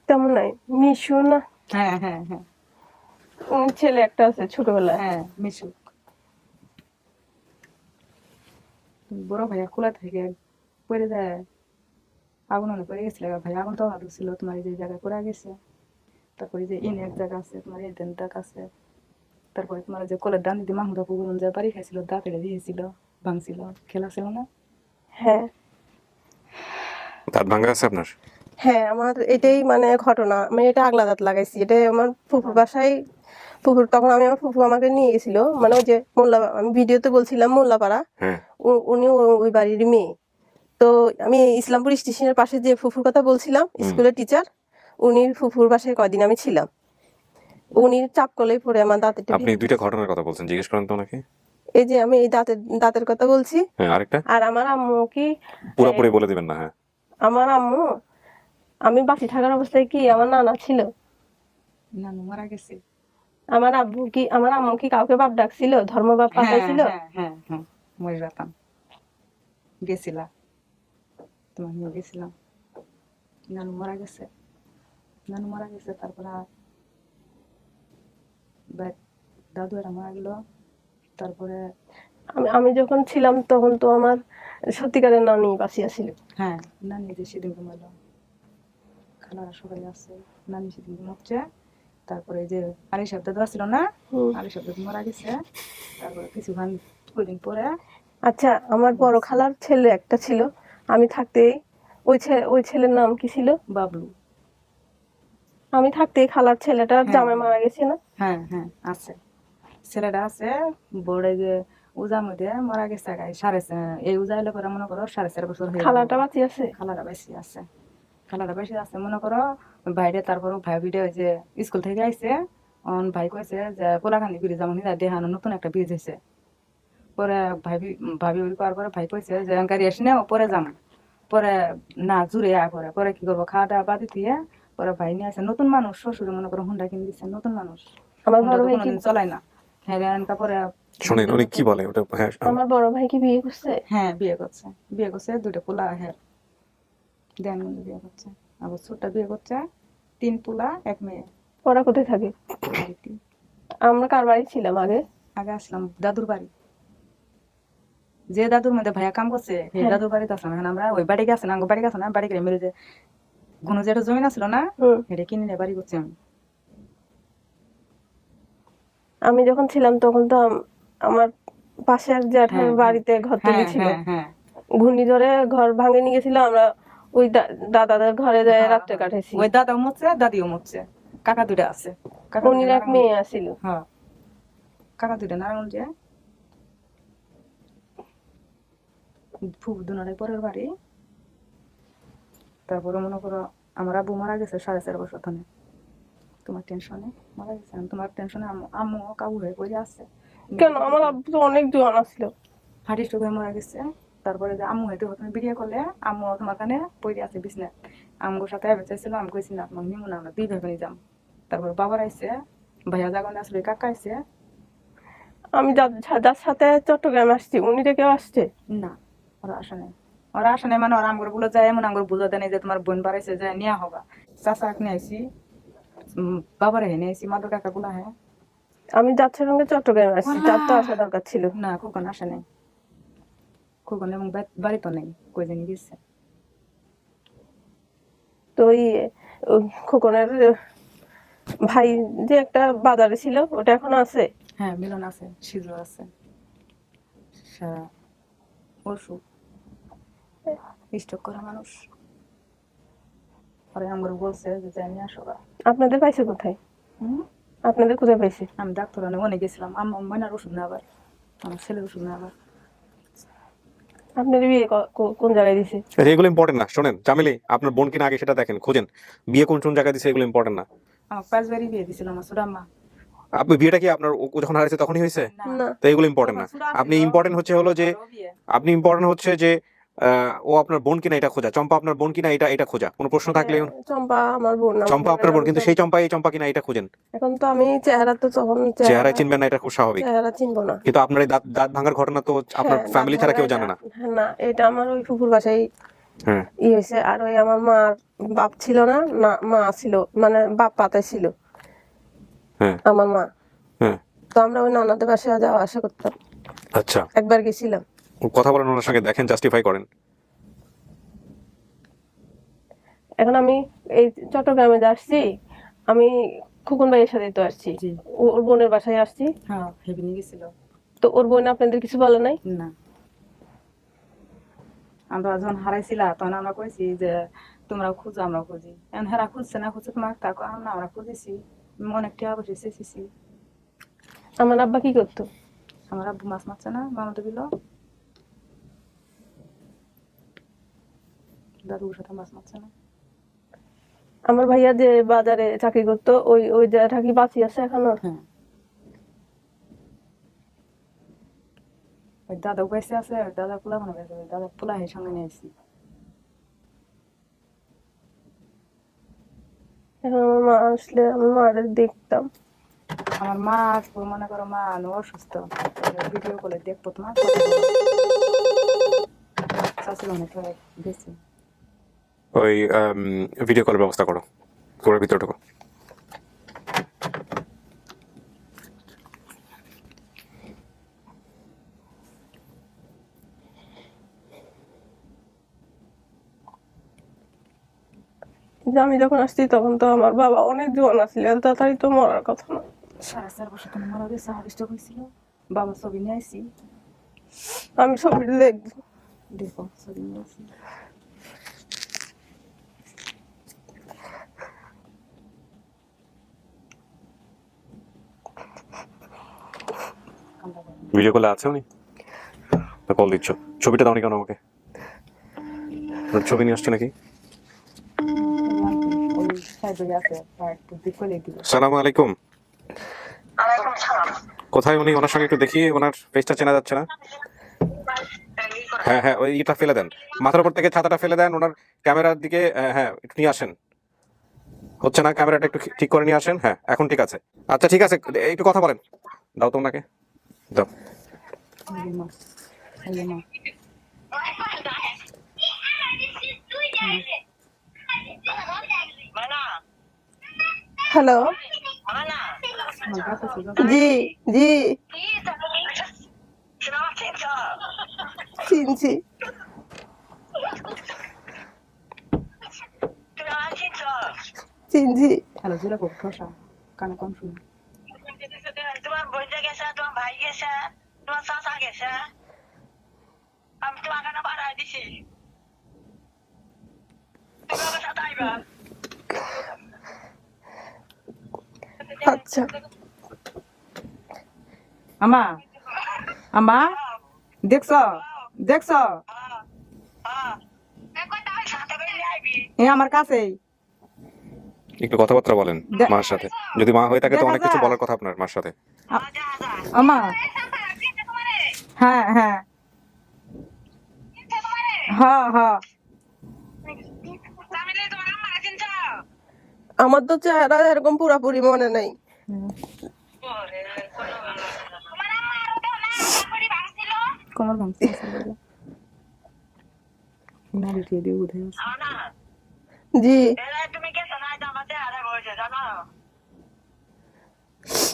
তেমন নাই। মিশু না? হ্যাঁ হ্যাঁ হ্যাঁ, ছেলে একটা আছে ছোটবেলায়। হ্যাঁ মিশু। বড় ভাইয়া খোলা থেকে পড়ে যায়, আগুন পড়ে গেছিল। ভাইয়া আগুন তো ভালো ছিল, তোমার যে জায়গায় পড়ে গেছে, তারপরে যে ইন এক জায়গা আছে, তোমার এই দেন দাগ আছে। তারপরে তোমার যে কলের ডান দিদি মাহমুদা পুকুরন যে বাড়ি খাইছিল, দাঁত এড়ে দিয়েছিল, ভাঙছিল, খেলা ছিল না? হ্যাঁ দাঁত ভাঙা আছে আপনার? হ্যাঁ, আমার এটাই মানে ঘটনা। আমি এটা আগলা দাঁত লাগাইছি, এটা আমার ফুফুর বাসায়। ফুফুর তখন আমার ফুফু আমাকে নিয়ে গেছিল, মানে ওই যে আমি ভিডিওতে বলছিলাম মোল্লাপাড়া, হ্যাঁ উনি ওই বাড়ির মেয়ে। তো আমি ইসলামপুর স্টেশনের পাশে যে ফুফুর কথা বলছিলাম, স্কুলের টিচার, উনি ফুফুর বাসায় কয়দিন আমি ছিলাম। উনি চাপ করলেই পরে আমার দাঁতের আপনি দুইটা ঘটনার কথা বলছেন, জিজ্ঞেস করেন তো ওনাকে। এই যে আমি এই দাঁতের কথা বলছি। হ্যাঁ আরেকটা আর আমার আম্মু কি পুরোপুরি বলে দিবেন না। হ্যাঁ আমার আম্মু, আমি বাঁচি থাকার অবস্থায় কি আমার নানা ছিল? নানু মারা গেছে। আমার আম্মু কি কাউকে বাপ ডাকছিল, ধর্ম বাপ পাঠাইছিল? হ্যাঁ মরে যেতাম, গেছিলা, তোমার নিয়ে গেছিলাম। নানু মারা গেছে, তারপরে দাদু এরা মারা গেল। তারপরে আমি যখন ছিলাম তখন তো আমার সত্যিকারের নানি বাঁচিয়া ছিল। হ্যাঁ, নানি যে সেদিন ঘুমাইল, খালারা সবাই আছে, নানি সেদিন ঘুমাচ্ছে। তারপরে যে আলী সাহেব দাদু ছিল না, আলী সাহেব দাদু মারা গেছে। তারপরে কিছুক্ষণ কদিন পরে আচ্ছা, আমার বড় খালার ছেলে একটা ছিল, আমি থাকতেই ওই ছেলের নাম কি ছিল? বাবলু। আমি থাকতেই খালার ছেলেটার জামাই মারা গেছে না? হ্যাঁ আছে, ছেলেটা আছে। বড় যে উজা মধ্যে মারা গেছে এই উজা এলে পরে মনে করো 4.5 বছর হয়ে গেল। খালাটা বাঁচি আছে? খালারা বেশি আছে মনে করো। বাইরে তারপর ভাই বিডে ওই যে স্কুল থেকে আইছে, ভাই কইছে যে পোলাখানি ব্রিজ যেমন দেহানো নতুন একটা ব্রিজ হয়েছে। পরে ভাবি ওই করার পরে ভাই কইছে যে গাড়ি আসি না, পরে যাম। পরে না জুড়ে পরে কি করবো, খাওয়া দাওয়া বাদি দিয়ে পরে ভাই নিয়ে আসে। নতুন মানুষ, শ্বশুরে মনে করো হুন্ডা কিনে দিচ্ছে, নতুন মানুষ, আমার বড় ভাই কি চলাই না। হ্যাঁ পরে শুনেন উনি কি বলে ওটা। হ্যাঁ আমার বড় ভাই কি বিয়ে করছে? হ্যাঁ বিয়ে করছে 2টা পোলা। হ্যাঁ দেন বিয়ে করছে, আবার ছোটটা বিয়ে করছে, 3 পোলা 1 মেয়ে। ওরা কোথায় থাকে? আমরা কার বাড়ি ছিলাম আগে? আসলাম দাদুর বাড়ি, যে দাদুর মধ্যে ভাইয়া কাম করছে সেই দাদুর বাড়িতে আসলাম। এখন আমরা ওই বাড়ি গেছে না, বাড়ি গেছে না, বাড়ি গেলে মেরে যে ঘন যেটা জমি আসলো না, এটা কিনে নিয়ে বাড়ি করছি আমি যখন ছিলাম তখন তো আমার পাশের জ্যাঠার বাড়িতে ঘর তুলেছিল, ঘূর্ণিঝড়ে ঘর ভাঙে নিয়ে গেছিল। আমরা ওই দাদাদের ঘরে যায় রাত্রে কাটাইছি। ওই দাদাও মরছে, দাদিও মরছে, কাকা 2টা আছে। উনির এক মেয়ে আসছিল। হ্যাঁ কাকা 2টা নারায়ণ যে ফুফু দুনারে পরের বাড়ি। তারপরে মনে করো আমার আব্বু মারা গেছে 4.5 বছর ধরে। তোমার টেনশনে মারা গেছে, তোমার টেনশনে আম্মু কাবু হয়ে পড়ে আছে। কেন? আমার আব্বু তো অনেক জোয়ান আসছিল, হার্ট স্ট্রোক হয়ে মারা গেছে। তারপরে যে আম্মু হয়তো তুমি বিয়ে করলে, আম্মু তোমার কানে পড়ে আছে বিছনায়। আম্মুর সাথে চাইছিল, আমি কইছি না তোমার নিমু না, আমরা 2 ভাই বোনই যাম। তারপর বাবার আইছে, ভাইয়া জাগন আসলে, কাকা আইছে। আমি যার সাথে চট্টগ্রামে আসছি উনি রে কেউ আসছে না, ওরা আসে নাই। মানে ওরা আমগর বলে যায়, এমন আমগর বুঝাতে নেই যে তোমার বোন বাড়াইছে যায় নিয়ে হবা। চাচা নিয়ে আইসি, বাবার হেনে আইসি, মাদুর কাকা গুলা। হ্যাঁ আমি যাচ্ছি সঙ্গে চট্টগ্রামে আসছি, তার তো আসা দরকার ছিল না। খোকন আসে নাই, খোকন এবং বাড়ি তো নেই, কই জানি গেছে। তো ওই খোকনের ভাই যে একটা বাজারে ছিল, ওটা এখন আছে? হ্যাঁ মিলন আছে, সিজু আছে, সারা অসুখ, স্ট্রোক করা মানুষ। পরে আমার বলছে যে যাই নিয়ে আসো। আপনাদের পাইছে কোথায়? আপনাদের কোথায় পাইছে? আমি ডাক্তার অনেক গেছিলাম, আমার ময়নার ওষুধ না, আবার আমার ছেলের ওষুধ না। আবার আপনার বিয়ে কোন জায়গায় দিছে? এগুলো ইম্পর্টেন্ট না। শোনেন চামেলি, আপনার বোন কিনা আগে সেটা দেখেন, খোঁজেন। বিয়ে কোন জায়গায় দিছে এগুলো ইম্পর্টেন্ট না। আমার 5 বারই বিয়ে দিছিল আমার ছোট আম্মা। আপনি বিয়েটা কি আপনার ও যখন হারিয়েছে তখনই হয়েছে? তো এগুলো ইম্পর্টেন্ট না। আপনি ইম্পর্টেন্ট হচ্ছে যে ও আপনার বোন কিনা এটা খোঁজা, চম্পা আপনার বোন কিনা এটা খোঁজা। কোনো প্রশ্ন থাকলে চম্পা আমার বোন না, চম্পা আপনার বোন, কিন্তু সেই চম্পা এই চম্পা কিনা এটা খুঁজেন। এখন তো আমি চেহারা তো তখন চেহারা চিনবেন না, এটা খুব স্বাভাবিক। চেহারা চিনবো না, কিন্তু আপনার এই দাঁত ভাঙার ঘটনা তো আপনার ফ্যামিলি ছাড়া কেউ জানে না। না, এটা আমার ওই ফুফুর বাসায় হ্যাঁ হয়েছে। আর ওই আমার মার বাপ ছিল না, মা ছিল, মানে বাপ পাতায় ছিল আমার মা। তো আমরা ওই নানাদের বাসায় যাওয়া আসা করতাম। আচ্ছা, একবার গেছিলাম। কথা বলেন ওনার সঙ্গে, দেখেন, জাস্টিফাই করেন। এখন আমি এই চট্টগ্রামে আসছি, আমি খোকন ভাইয়ের সাথে তো আসছি, জি। ওর বোনের বাসায় আসছি। হ্যাঁ হেভি নিয়ে গেছিল। তো ওর বোন আপনাদের কিছু বলে নাই? না, আমরা যখন হারাইছিলা তখন আমরা কইছি যে তোমরা খুঁজো আমরা খুঁজি, এখন হেরা খুঁজছে না খুঁজছে তোমার তা না আমরা খুঁজেছি, অনেক টিয়া বসে চেয়েছি। আমার আব্বা কি করতো? আমার আব্বু মাছ মারছে না, বানাতে দিল দাদুর সাথে মাছ মারছে না। আমার ভাইয়া যে বাজারে চাকরি করতো, ওই ওই জায়গাটা কি বাঁচি আছে এখনো? হ্যাঁ, ওই দাদা বেঁচে আছে, ওই দাদা পোলা মনে বেঁচে, ওই দাদা পোলা এর সঙ্গে নিয়ে এসেছি। এখন আমার মা আসলে আমার মারে দেখতাম। আমার মা আসবো, মনে করো মা অসুস্থ, ভিডিও কলে দেখবো তোমার শাশুড়ি অনেক বেশি। ওই ভিডিও কলের ব্যবস্থা করো, ঘরের ভিতরে ঢোকো। কিন্তু আমি যখন আসছি তখন তো আমার বাবা অনেক জীবন আসছিল, এত তাড়াতাড়ি তো মরার কথা না। 4.5 বছর তোমার মারা গেছে, হারিষ্ট হয়েছিল। বাবা ছবি নিয়ে আসছি, আমি ছবি দেখবো। দেখো ছবি নিয়ে আসছি। ভিডিও কলে আছে উনি? কল দিচ্ছ, ছবিটা দাও নি কেন আমাকে? ছবি নিয়ে আসছে নাকি? সালাম আলাইকুম। কোথায় উনি? ওনার সঙ্গে একটু দেখি, ওনার ফেসটা চেনা যাচ্ছে না। হ্যাঁ হ্যাঁ, ওই ইটা ফেলে দেন, মাথার উপর থেকে ছাতাটা ফেলে দেন, ওনার ক্যামেরার দিকে। হ্যাঁ একটু নিয়ে আসেন। হচ্ছে না, ক্যামেরাটা একটু ঠিক করে নিয়ে আসেন। হ্যাঁ এখন ঠিক আছে। আচ্ছা ঠিক আছে, একটু কথা বলেন। দাও তো ওনাকে, দাও। হ্যালো, জি জি চিনছি। চিনছি। হ্যালো জোরে খুব ঠোসা, কানে কম শুনি। তোমার বোনটা গেছে, তোমার ভাই গেছে, তোমার চাচা গেছে, আমি তোমার কানে পাঠাই দিছি। তুমি আমার সাথে আইবা। আচ্ছা আমা আমা দেখছ দেখছ এ আমার কাছেই। একটু কথাবার্তা বলেন মার সাথে, যদি মা হয়ে থাকে তো অনেক কিছু বলার কথা আপনার মার সাথে। আমা হ্যাঁ হ্যাঁ হ্যাঁ হ্যাঁ, আমার তো চেহারা এরকম পুরাপুরি মনে নাই। কোমর ভাঙছে নারী দিয়ে দিয়ে উঠে আছে। জি তুমি গেছো না, আমাদের আরে বলছে জানো,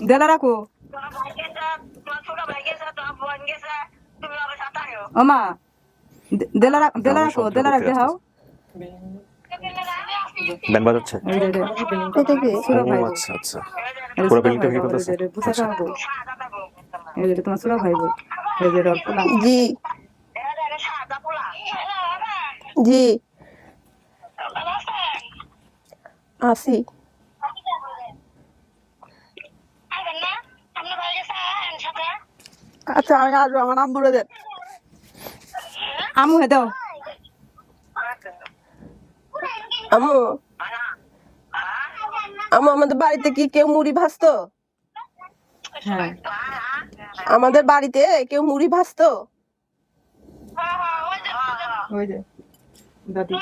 দেলা রাখো। তোমার ভাই গেছে, তোমার ছোট ভাই গেছে, তোমার বোন গেছে, তুমি আমার সাথে আয়ো। আমা দেলা রাখো, দেলা রাখ দেখাও। ব্যান্ড বাজাচ্ছে। এটা কি? সুরা ভাই ও আচ্ছা আচ্ছা, পুরো বিল্ডিংটা ভেঙে ফেলতেছে। বুঝা যাবো এই যে তোমার সুরা ভাই বউ, এই যে রল পোলা। জি জি আসি। আচ্ছা আমি আসবো, আমার নাম বলে দেন। আমু হে দাও। আমু আমু আমাদের বাড়িতে কি কেউ মুড়ি ভাজতো? হ্যাঁ আমাদের বাড়িতে কেউ মুড়ি ভাজতো? ওই যে দাদি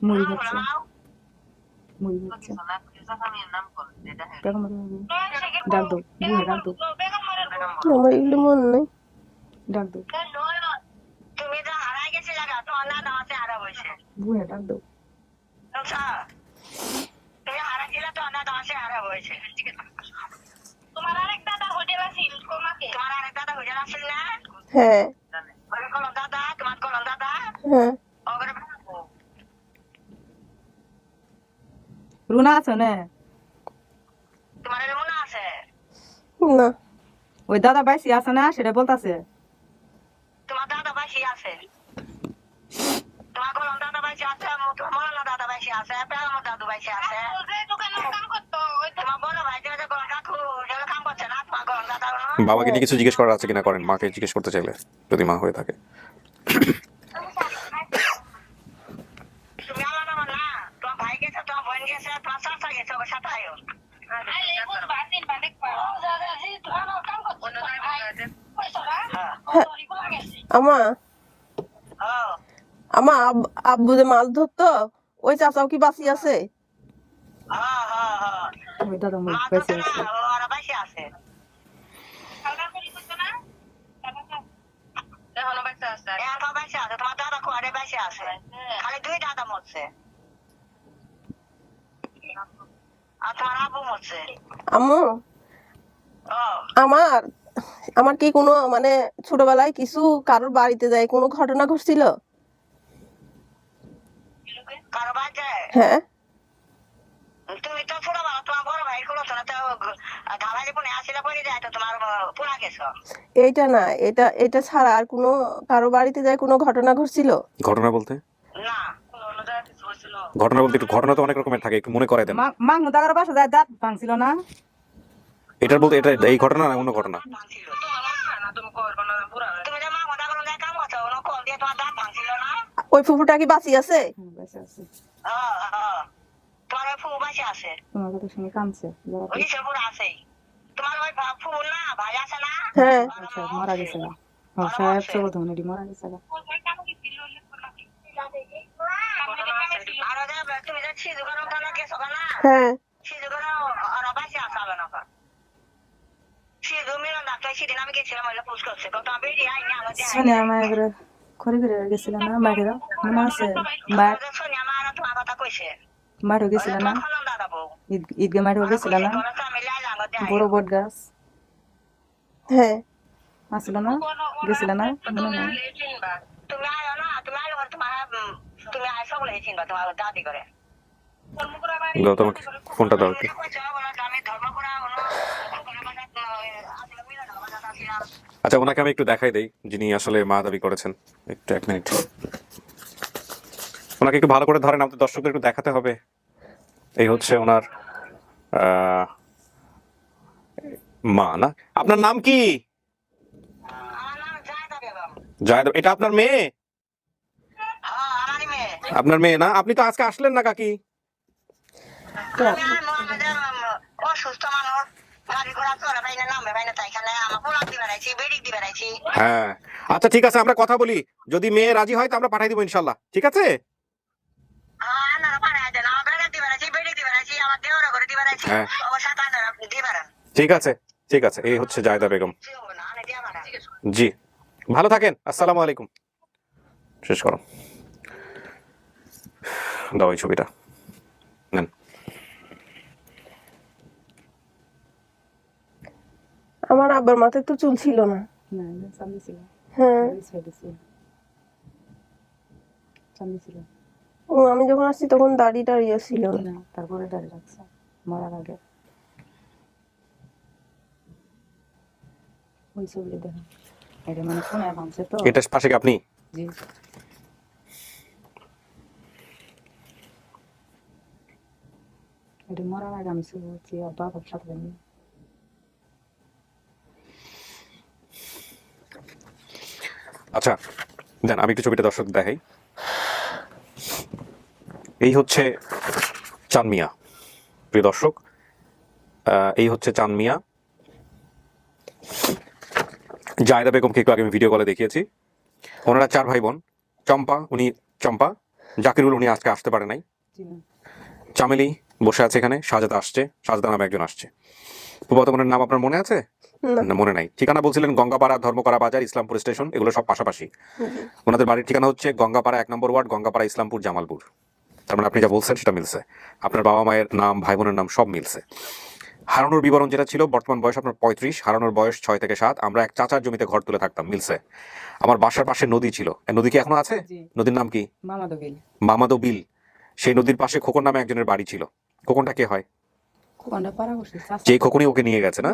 মুড়ি ভাজছে, মুড়ি ভাজছে। বেগম ডাক দো, বুহে ডাক দো, আমার এগুলো মনে নেই। ডাক দো, তুমি তো হারাই গেছিলে, তোমার না দাওয়াতে হারা হয়েছে। বুহে ডাক দো। তুমি হারাইছিলে, তোমার না দাওয়াতে হারা হয়েছে। তোমার আরেক দাদা হোটেল আছিল, তোমার আরেক দাদা হোটেল আছিল না? হ্যাঁ হ্যাঁ ওগরে বানাবো রুনা আছে না তোমার এর মনে আছে না ওই দাদা বাইসি আছে না সেটা বলতাছে তোমার দাদা বাইসি আছে তোমার গরম দাদা বাইসি আছে তোমার মরনা দাদা বাইসি আছে আমার দাদু বাইসি আছে তোমার বড় ভাই যে গরম কাকু যেগুলো কাম করছে না তোমার গরম দাদা বাবাকে নিয়ে কিছু জিজ্ঞেস করার আছে কিনা করেন, মাকে জিজ্ঞেস করতে চাইলে যদি মা হয়ে থাকে। তুমি আমার নাম না তোমার ভাই গেছে তোমার বোন গেছে তোমার চাচা গেছে ওর সাথে আয়ো আমা হ্যাঁ আমা আব্বু যে মাছ ধরতো ওই চাচাও কি বাঁচি আছে? হ্যাঁ হ্যাঁ হ্যাঁ ওই দাদা মনে মা বাইসি তো আছে না ওরা বাইসি আছে এখন বাইসি আছে তোমার দাদা কোয়ারে বাইসি আছে খালি 2 দাদা মরছে আর তোমার আব্বু মরছে আম্মু ও আমার আমার কি কোনো মানে ছোটবেলায় কিছু কারোর বাড়িতে যায় কোনো ঘটনা ঘটছিল? কারো বাজে হ্যাঁ তুমি তো ছোটবেলা তোমার বড় ভাই গুলো তো না তো ঢালাইলে পুনে আসিলে পরে যায় তো তোমার পুরা গেছো এইটা না, এটা এটা ছাড়া আর কোনো কারো বাড়িতে যায় কোনো ঘটনা ঘটছিল? ঘটনা বলতে না ঘটনা বলতে একটু ঘটনা তো অনেক রকমের থাকে, একটু মনে করাই দেন। মাহমুদ আগার বাসা যায় দাঁত ভাঙছিল না এটার বলতে এটা এই ঘটনা না অন্য ঘটনা? তুমি যে মা কথা বলো কাম করছো ওনো কল দিয়ে তোমার দাঁত ভাঙছিল না ওই ফুফুটা কি বাঁচি আছে? বাইসি আছে হ্যাঁ হ্যাঁ তোমার ওই ফুল বাসি আছে তোমার কথা শুনে কামছে ওই সে পুরো আছেই তোমার ওই ফুল না ভাই আছে না হ্যাঁ আচ্ছা মারা গেছে না সাহেব সব ধনে মারা গেছে না আর তুমি যে ছিজু গরম টানা গেছো না হ্যাঁ ছিজু গরম ওরা বাসি আছে না ছিজু মিলন ডাক্তার সেদিন আমি গেছিলাম ওইটা পুষ করছে তো আমি বেরিয়ে আইনি আমাদের সোনিয়া আমার এবারে করে করে গেছিল না বাইরে মনে আছে সোনিয়া আমার তোমার কথা কইছে মাঠে গেছিল না দাদা বউ ঈদগে মাঠে গেছিল না বড় বট গাছ হ্যাঁ আসছিল না গেছিল না মনে নাই তুমি আয়ো না তুমি আয়ো তুমি আয় সকলে চিনবা তোমার দাদি করে দাও তোমাকে ফোনটা দাও একটু। আমি ধর্ম করা আচ্ছা ওনাকে আমি একটু দেখাই দেই যিনি আসলে মা দাবি করেছেন। একটু 1 মিনিট ওনাকে একটু ভালো করে ধরেন, আমাদের দর্শকদের একটু দেখাতে হবে। এই হচ্ছে ওনার মা না? আপনার নাম কি? জায়দা। এটা আপনার মেয়ে? আপনার মেয়ে না? আপনি তো আজকে আসলেন না কাকি? অসুস্থ মানুষ গাড়ি ঘোড়া চলে বাইনা নামবে বাইনা তাই এখানে আমার পোলাপ দিবে রাখছি বেডিক দিবে রাখছি হ্যাঁ আচ্ছা ঠিক আছে, আমরা কথা বলি, যদি মেয়ে রাজি হয় তো আমরা পাঠাই দিব ইনশাল্লাহ। ঠিক আছে হ্যাঁ ঠিক আছে ঠিক আছে। এই হচ্ছে জায়দা বেগম। জি ভালো থাকেন, আসসালামু আলাইকুম। শেষ করো, দাও এই ছবিটা নেন। আমার আব্বার মাথায় তো চুল ছিল না। না সামনে ছিল হ্যাঁ সাইডে ছিল সামনে ছিল ও আমি যখন আসছি তখন দাড়ি টাড়িয়ে ছিল না। না তারপরে দাঁড়িয়ে রাখছে মরার আগে ওই ছবিটা দেখো এটা মানে কোন ভাঙছে তো এটা পাশে কি আপনি? জি এটা মরার আগে আমি শুনছি বাবার সাথে আচ্ছা দেন আমি একটু ছবিটা দর্শক দেখাই। এই হচ্ছে চাঁদ মিয়া, প্রিয় দর্শক, এই হচ্ছে চাঁদ মিয়া। জায়দা বেগমকে একটু আগে আমি ভিডিও কলে দেখিয়েছি। ওনারা 4 ভাই বোন। চম্পা, উনি চম্পা। জাকিরুল উনি আজকে আসতে পারে নাই। চামেলি বসে আছে এখানে, সাজাদা আসছে, সাজাদা নামে একজন আসছে। ফুফাতো বোনের নাম আপনার মনে আছে? না মনে নাই। ঠিকানা বলছিলেন গঙ্গাপাড়া, ধর্মকরা বাজার, ইসলামপুর স্টেশন, এগুলো সব পাশাপাশি। ওনাদের বাড়ির ঠিকানা হচ্ছে গঙ্গাপাড়া 1 নম্বর ওয়ার্ড, গঙ্গাপাড়া, ইসলামপুর, জামালপুর। তার মানে আপনি যা বলছেন সেটা মিলছে, আপনার বাবা মায়ের নাম, ভাই বোনের নাম সব মিলছে। হারানোর বিবরণ যেটা ছিল, বর্তমান বয়স আপনার 35, হারানোর বয়স 6 থেকে 7। আমরা এক চাচার জমিতে ঘর তুলে থাকতাম, মিলছে। আমার বাসার পাশে নদী ছিল, এই নদী কি এখনো আছে? নদীর নাম কি? মামাদো বিল। সেই নদীর পাশে খোকন নামে একজনের বাড়ি ছিল। খোকনটা কে হয়? যে খোকনই ওকে নিয়ে গেছে না?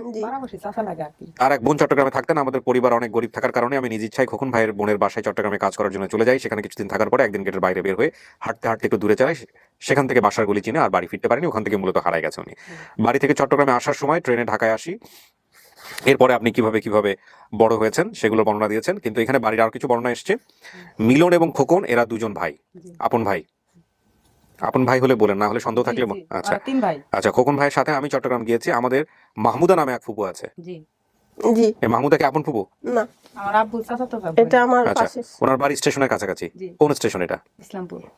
আর এক বোন চট্টগ্রামে থাকতেন। আমাদের পরিবার অনেক গরিব থাকার কারণে আমি নিজ ইচ্ছায় খোকন ভাইয়ের বোনের বাসায় চট্টগ্রামে কাজ করার জন্য চলে যাই। সেখানে কিছুদিন থাকার পরে একদিন গেটের বাইরে বের হয়ে হাঁটতে হাঁটতে একটু দূরে চালাই, সেখান থেকে বাসার গলি চিনে আর বাড়ি ফিরতে পারিনি। ওখান থেকে মূলত হারাই গেছে উনি। বাড়ি থেকে চট্টগ্রামে আসার সময় ট্রেনে ঢাকায় আসি। এরপরে আপনি কিভাবে কিভাবে বড় হয়েছেন সেগুলো বর্ণনা দিয়েছেন, কিন্তু এখানে বাড়ির আর কিছু বর্ণনা এসছে। মিলন এবং খোকন এরা দুজন ভাই, আপন ভাই। আপন ভাই হলে বলেন, না হলে সন্দেহ থাকলে। আচ্ছা আচ্ছা, খোকন ভাইয়ের সাথে আমি চট্টগ্রাম গিয়েছি। আমাদের মাহমুদা নামে এক ফুপু আছে। জি। এই মাহমুদা কি আপন ফুপু? না, এটা আমার আচ্ছা, পাশে। ওনার বাড়ি স্টেশনের কাছাকাছি। কোন স্টেশন এটা?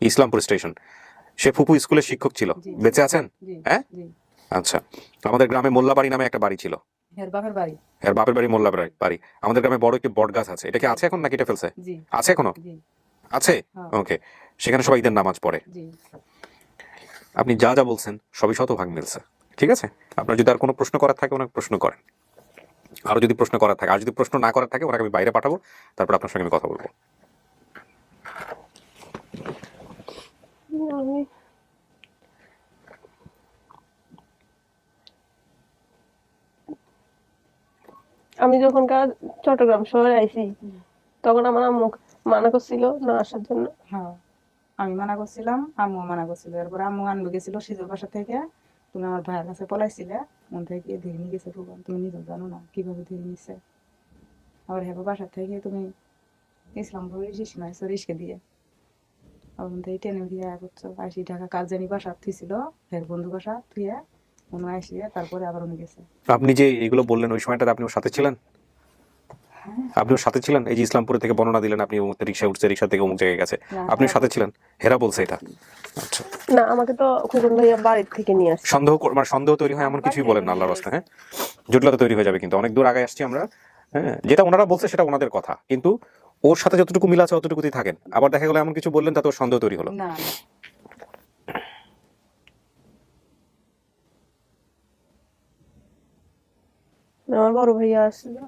ইসলামপুর স্টেশন। সে ফুপু স্কুলের শিক্ষক ছিল। বেঁচে আছেন? হ্যাঁ, আচ্ছা। আমাদের গ্রামে মোল্লাবাড়ি নামে একটা বাড়ি ছিল। এর বাপের বাড়ি মোল্লাবাড়ি বাড়ি। আমাদের গ্রামে বড় একটি বট গাছ আছে। এটা কি আছে এখন নাকি এটা ফেলছে? আছে এখনো? আছে, ওকে। সেখানে সবাই ঈদের নামাজ পড়ে। আপনি যা যা বলছেন সবই শতভাগ মিলছে, ঠিক আছে? আপনার যদি আর কোনো প্রশ্ন করার থাকে ওনাকে প্রশ্ন করেন। আরো যদি প্রশ্ন করার থাকে, আর যদি প্রশ্ন না করার থাকে ওনাকে আমি বাইরে পাঠাবো, তারপর আপনার সঙ্গে আমি কথা বলবো। আমি যখন চট্টগ্রাম শহরে আইছি তখন আমার আম্মু মানা করছিল না আসার জন্য। হ্যাঁ, আমি মানা করছিলাম, আম্মু মানা করছিল। এরপর আম্মু আনবে গেছিল সিজুর বাসা থেকে। তুমি আমার ভাইয়ের কাছে পলাইছিলে, মন থেকে ধীরে নিয়ে গেছে। তুমি নিজেও জানো না কিভাবে ধীরে নিচ্ছে। আবার হ্যাঁ, বাসা থেকে তুমি ইসলামপুর রিস্কে দিয়ে ওখান থেকে ট্রেনে দিয়ে করছো। আসি ঢাকা কাজ জানি বাসা থুইছিল, ফের বন্ধু বাসা থুয়ে মনে আসিয়ে তারপরে আবার উনি গেছে। আপনি যে এগুলো বললেন ওই সময়টাতে আপনি ওর সাথে ছিলেন? আপনি ওর সাথে ছিলেন? এই যে ইসলামপুরে থেকে বর্ণনা দিলেন আপনি অমুক রিক্সা উঠছে, রিক্সা থেকে অমুক জায়গায় গেছে, আপনি সাথে ছিলেন? হেরা বলছে এটা? আচ্ছা, না, আমাকে তো খোকন ভাইয়া বাড়ির থেকে নিয়ে আসছে। সন্দেহ তৈরি হয় এমন কিছুই বলেন না, আল্লাহর রাস্তায়। হ্যাঁ, জটিলতা তৈরি হয়ে যাবে কিন্তু। অনেক দূর আগে আসছি আমরা। হ্যাঁ, যেটা ওনারা বলছে সেটা ওনাদের কথা, কিন্তু ওর সাথে যতটুকু মিল আছে অতটুকুতেই থাকেন। আবার দেখা গেল এমন কিছু বললেন তাতে ওর সন্দেহ তৈরি হলো। না, আমার বড় ভাইয়া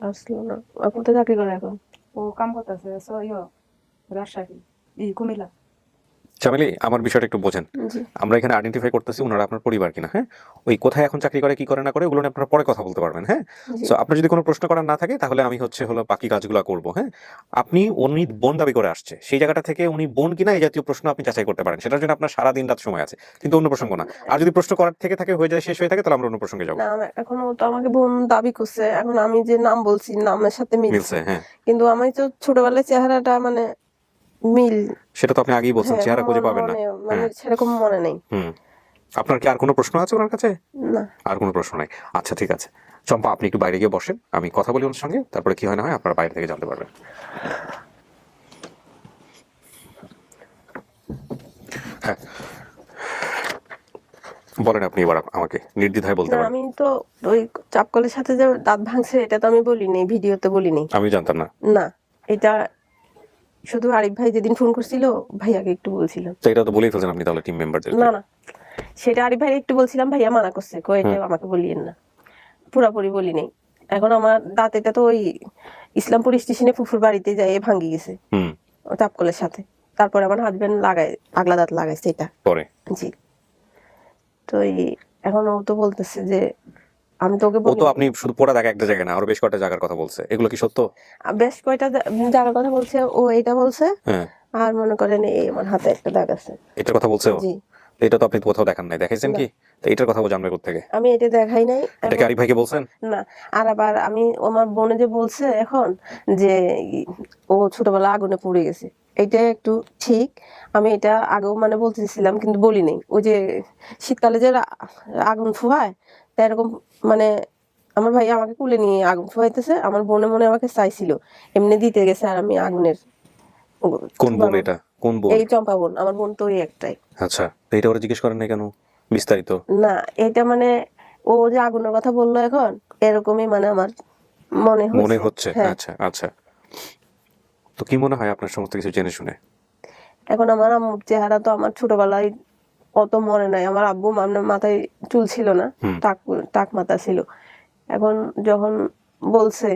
আসলো না। এখন তো চাকরি করে, এখন ও কাম করতেছে রাজশাহী, কুমিল্লা। চামেলি, আমার বিষয়টা একটু বোঝেন। আমরা এখানে আইডেন্টিফাই করতেছি ওনারা আপনার পরিবার কিনা। হ্যাঁ, ওই কোথায় এখন চাকরি করে, কি করে না করে, ওগুলো নিয়ে আপনারা পরে কথা বলতে পারবেন। হ্যাঁ, সো আপনার যদি কোনো প্রশ্ন করার না থাকে তাহলে আমি হলো বাকি কাজগুলো করবো। হ্যাঁ, উনি বোন দাবি করে আসছে, সেই জায়গাটা থেকে উনি বোন কিনা এই জাতীয় প্রশ্ন আপনি যাচাই করতে পারেন। সেটার জন্য আপনার সারা দিন রাত সময় আছে, কিন্তু অন্য প্রসঙ্গ না। আর যদি প্রশ্ন করার থেকে থাকে হয়ে যায়, শেষ হয়ে থাকে, তাহলে আমরা অন্য প্রসঙ্গে যাবো। না, এখন ও তো আমাকে বোন দাবি করছে। এখন আমি যে নাম বলছি নামের সাথে মিলছে। হ্যাঁ, কিন্তু আমি তো ছোটবেলায় চেহারাটা মানে মিল, সেটা তো আপনি আগেই বলছেন, চেহারা খুঁজে পাবেন না। মানে সেরকম মনে নেই। আপনার কি আর কোনো প্রশ্ন আছে ওনার কাছে? না, আর কোনো প্রশ্ন নাই। আচ্ছা, ঠিক আছে চম্পা, আপনি একটু বাইরে গিয়ে বসেন, আমি কথা বলি ওনার সঙ্গে, তারপরে কি হয় না হয় আপনারা বাইরে থেকে জানতে পারবেন। হ্যাঁ, বলেন আপনি এবার আমাকে নির্দ্বিধায় বলতে পারেন। আমি তো ওই চাপকলের সাথে যে দাঁত ভাঙছে এটা তো আমি বলিনি, ভিডিওতে বলিনি। আমি জানতাম না। না, এটা শুধু আরিফ ভাই যেদিন ফোন করছিল ভাইয়াকে একটু বলছিলাম। তো এটা তো বলেই ফেলছেন আপনি তাহলে টিম মেম্বারদের। না না, সেটা আরিফ ভাই একটু বলছিলাম, ভাইয়া মানা করছে, এটা আমাকে বলিয়েন না। পুরাপুরি বলি নাই। এখন আমার দাঁত এটা তো ওই ইসলামপুর স্টেশনে ফুফুর বাড়িতে যাই ভাঙ্গি গেছে চাপকলের সাথে। তারপরে আমার হাজবেন্ড আগলা দাঁত লাগাইছে এটা পরে। জি, তো এখন ও তো বলতেছে যে আমি তোকে ও তো আপনি শুধু পোড়া দাগ একটা জায়গায় না, আরো বেশ কয়েকটা জায়গার কথা বলছে, এগুলো কি সত্য? বেশ কয়টা জায়গার কথা বলছে ও, এটা বলছে। আর মনে করেন এই আমার হাতে একটা দাগ আছে, এটার কথা বলছে ও? জি। এটা তো আপনি কোথাও দেখান নাই, দেখাইছেন কি? তো এটার কথা ও জানবে কোত্থেকে? আমি এটা দেখাই নাই। এটা কি আরিফ ভাইকে বলছেন? না, আর আবার আমি আমার বোনে যে বলছে এখন যে ও ছোটবেলা আগুনে পুড়ে গেছে, এটা একটু ঠিক। আমি এটা আগেও মানে বলতেছিলাম কিন্তু বলি নাই। ওই যে শীতকালে যে আগুন ফুয়ায় তা এরকম মানে আমার ভাই আমাকে কুলে নিয়ে আগুন ফুয়াইতেছে, আমার বোনে মনে আমাকে চাইছিল, এমনি দিতে গেছে। আর আমি আগুনের। কোন বোন এটা? কোন বোন? এই চম্পা বোন, আমার বোন তো একটাই। আচ্ছা, তো এটা ওরা জিজ্ঞেস করেন না কেন বিস্তারিত? না, এটা মানে ও যে আগুনের কথা বললো এখন এরকমই মানে আমার মনে হচ্ছে। আচ্ছা আচ্ছা, তো কি মনে হয় আপনার সমস্ত কিছু জেনে শুনে? এখন আমার আম্মুর চেহারা তো আমার ছোটবেলায় অত মনে নাই। আমার আব্বু আমার মাথায় চুল ছিল না, টাক মাথা ছিল। এখন যখন বলছে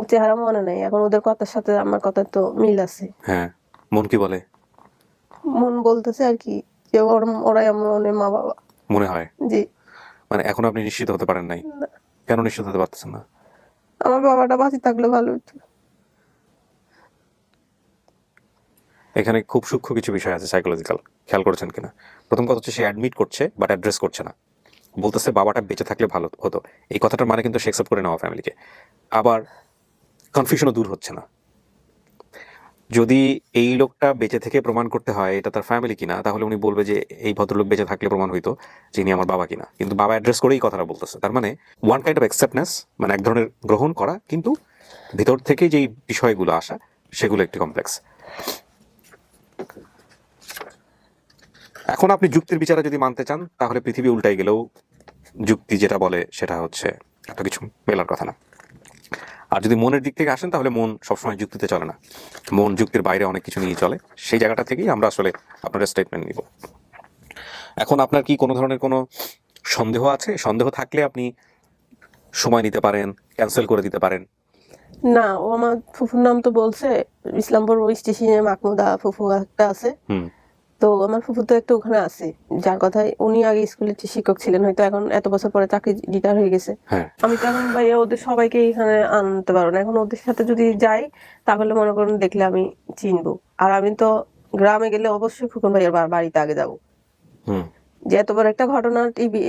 চেহারা মনে নাই, এখন ওদের কথার সাথে আমার কথা তো মিল আছে। হ্যাঁ, মন কি বলে? মন বলতেছে আর কি যে ওরাই আমার মা বাবা মনে হয়। জি। মানে এখন আপনি নিশ্চিত হতে পারেন নাই? কেন নিশ্চিত হতে পারতেছেন না? আমার বাবাটা বাঁচি থাকলে ভালো হতো। এখানে খুব সূক্ষ্ম কিছু বিষয় আছে সাইকোলজিক্যাল, খেয়াল করেছেন কিনা? প্রথম কথা হচ্ছে সে অ্যাডমিট করছে বাট অ্যাড্রেস করছে না, বলতেছে বাবাটা বেঁচে থাকলে ভালো হতো। এই কথাটার মানে কিন্তু সে অ্যাকসেপ্ট করে নেওয়া ফ্যামিলিকে। আবার কনফিউশনও দূর হচ্ছে না। যদি এই লোকটা বেঁচে থেকে প্রমাণ করতে হয় এটা তার ফ্যামিলি কিনা, তাহলে উনি বলবে যে এই ভদ্রলোক বেঁচে থাকলে প্রমাণ হইতো যে ইনি আমার বাবা কিনা। কিন্তু বাবা অ্যাড্রেস করেই কথাটা বলতেছে, তার মানে ওয়ান কাইন্ড অফ অ্যাকসেপ্টনেস, মানে এক ধরনের গ্রহণ করা, কিন্তু ভিতর থেকে যেই বিষয়গুলো আসা সেগুলো একটু কমপ্লেক্স। এখন আপনি যুক্তির বিচারে যদি মানতে চান তাহলে পৃথিবী উল্টাই গেলেও যুক্তি যেটা বলে সেটা হচ্ছে এত কিছু মেলার কথা না। আর যদি মনের দিক থেকে আসেন তাহলে মন সবসময় যুক্তিতে চলে না, মন যুক্তির বাইরে অনেক কিছু নিয়ে চলে। সেই জায়গাটা থেকেই আমরা আসলে আপনার স্টেটমেন্ট নিব। এখন আপনার কি কোনো ধরনের কোনো সন্দেহ আছে? সন্দেহ থাকলে আপনি সময় নিতে পারেন, ক্যান্সেল করে দিতে পারেন। না, ও আমার ফুফুর নাম তো বলছে, ইসলামপুর স্টেশনে মাহমুদা ফুফু একটা আছে। তো আমার ফুফু তো একটা ওখানে আছে, যার কথায় উনি আগে স্কুলের শিক্ষক ছিলেন, হয়তো এখন এত বছর পরে চাকরি রিটায়ার হয়ে গেছে। আমি তো এখন ভাইয়া ওদের সবাইকে এখানে আনতে পারবো না। এখন ওদের সাথে যদি যাই তাহলে মনে করুন দেখলে আমি চিনবো। আর আমি তো গ্রামে গেলে অবশ্যই ফুকন ভাইয়ের বাড়িতে আগে যাবো। যে এত বড় একটা ঘটনা টিভি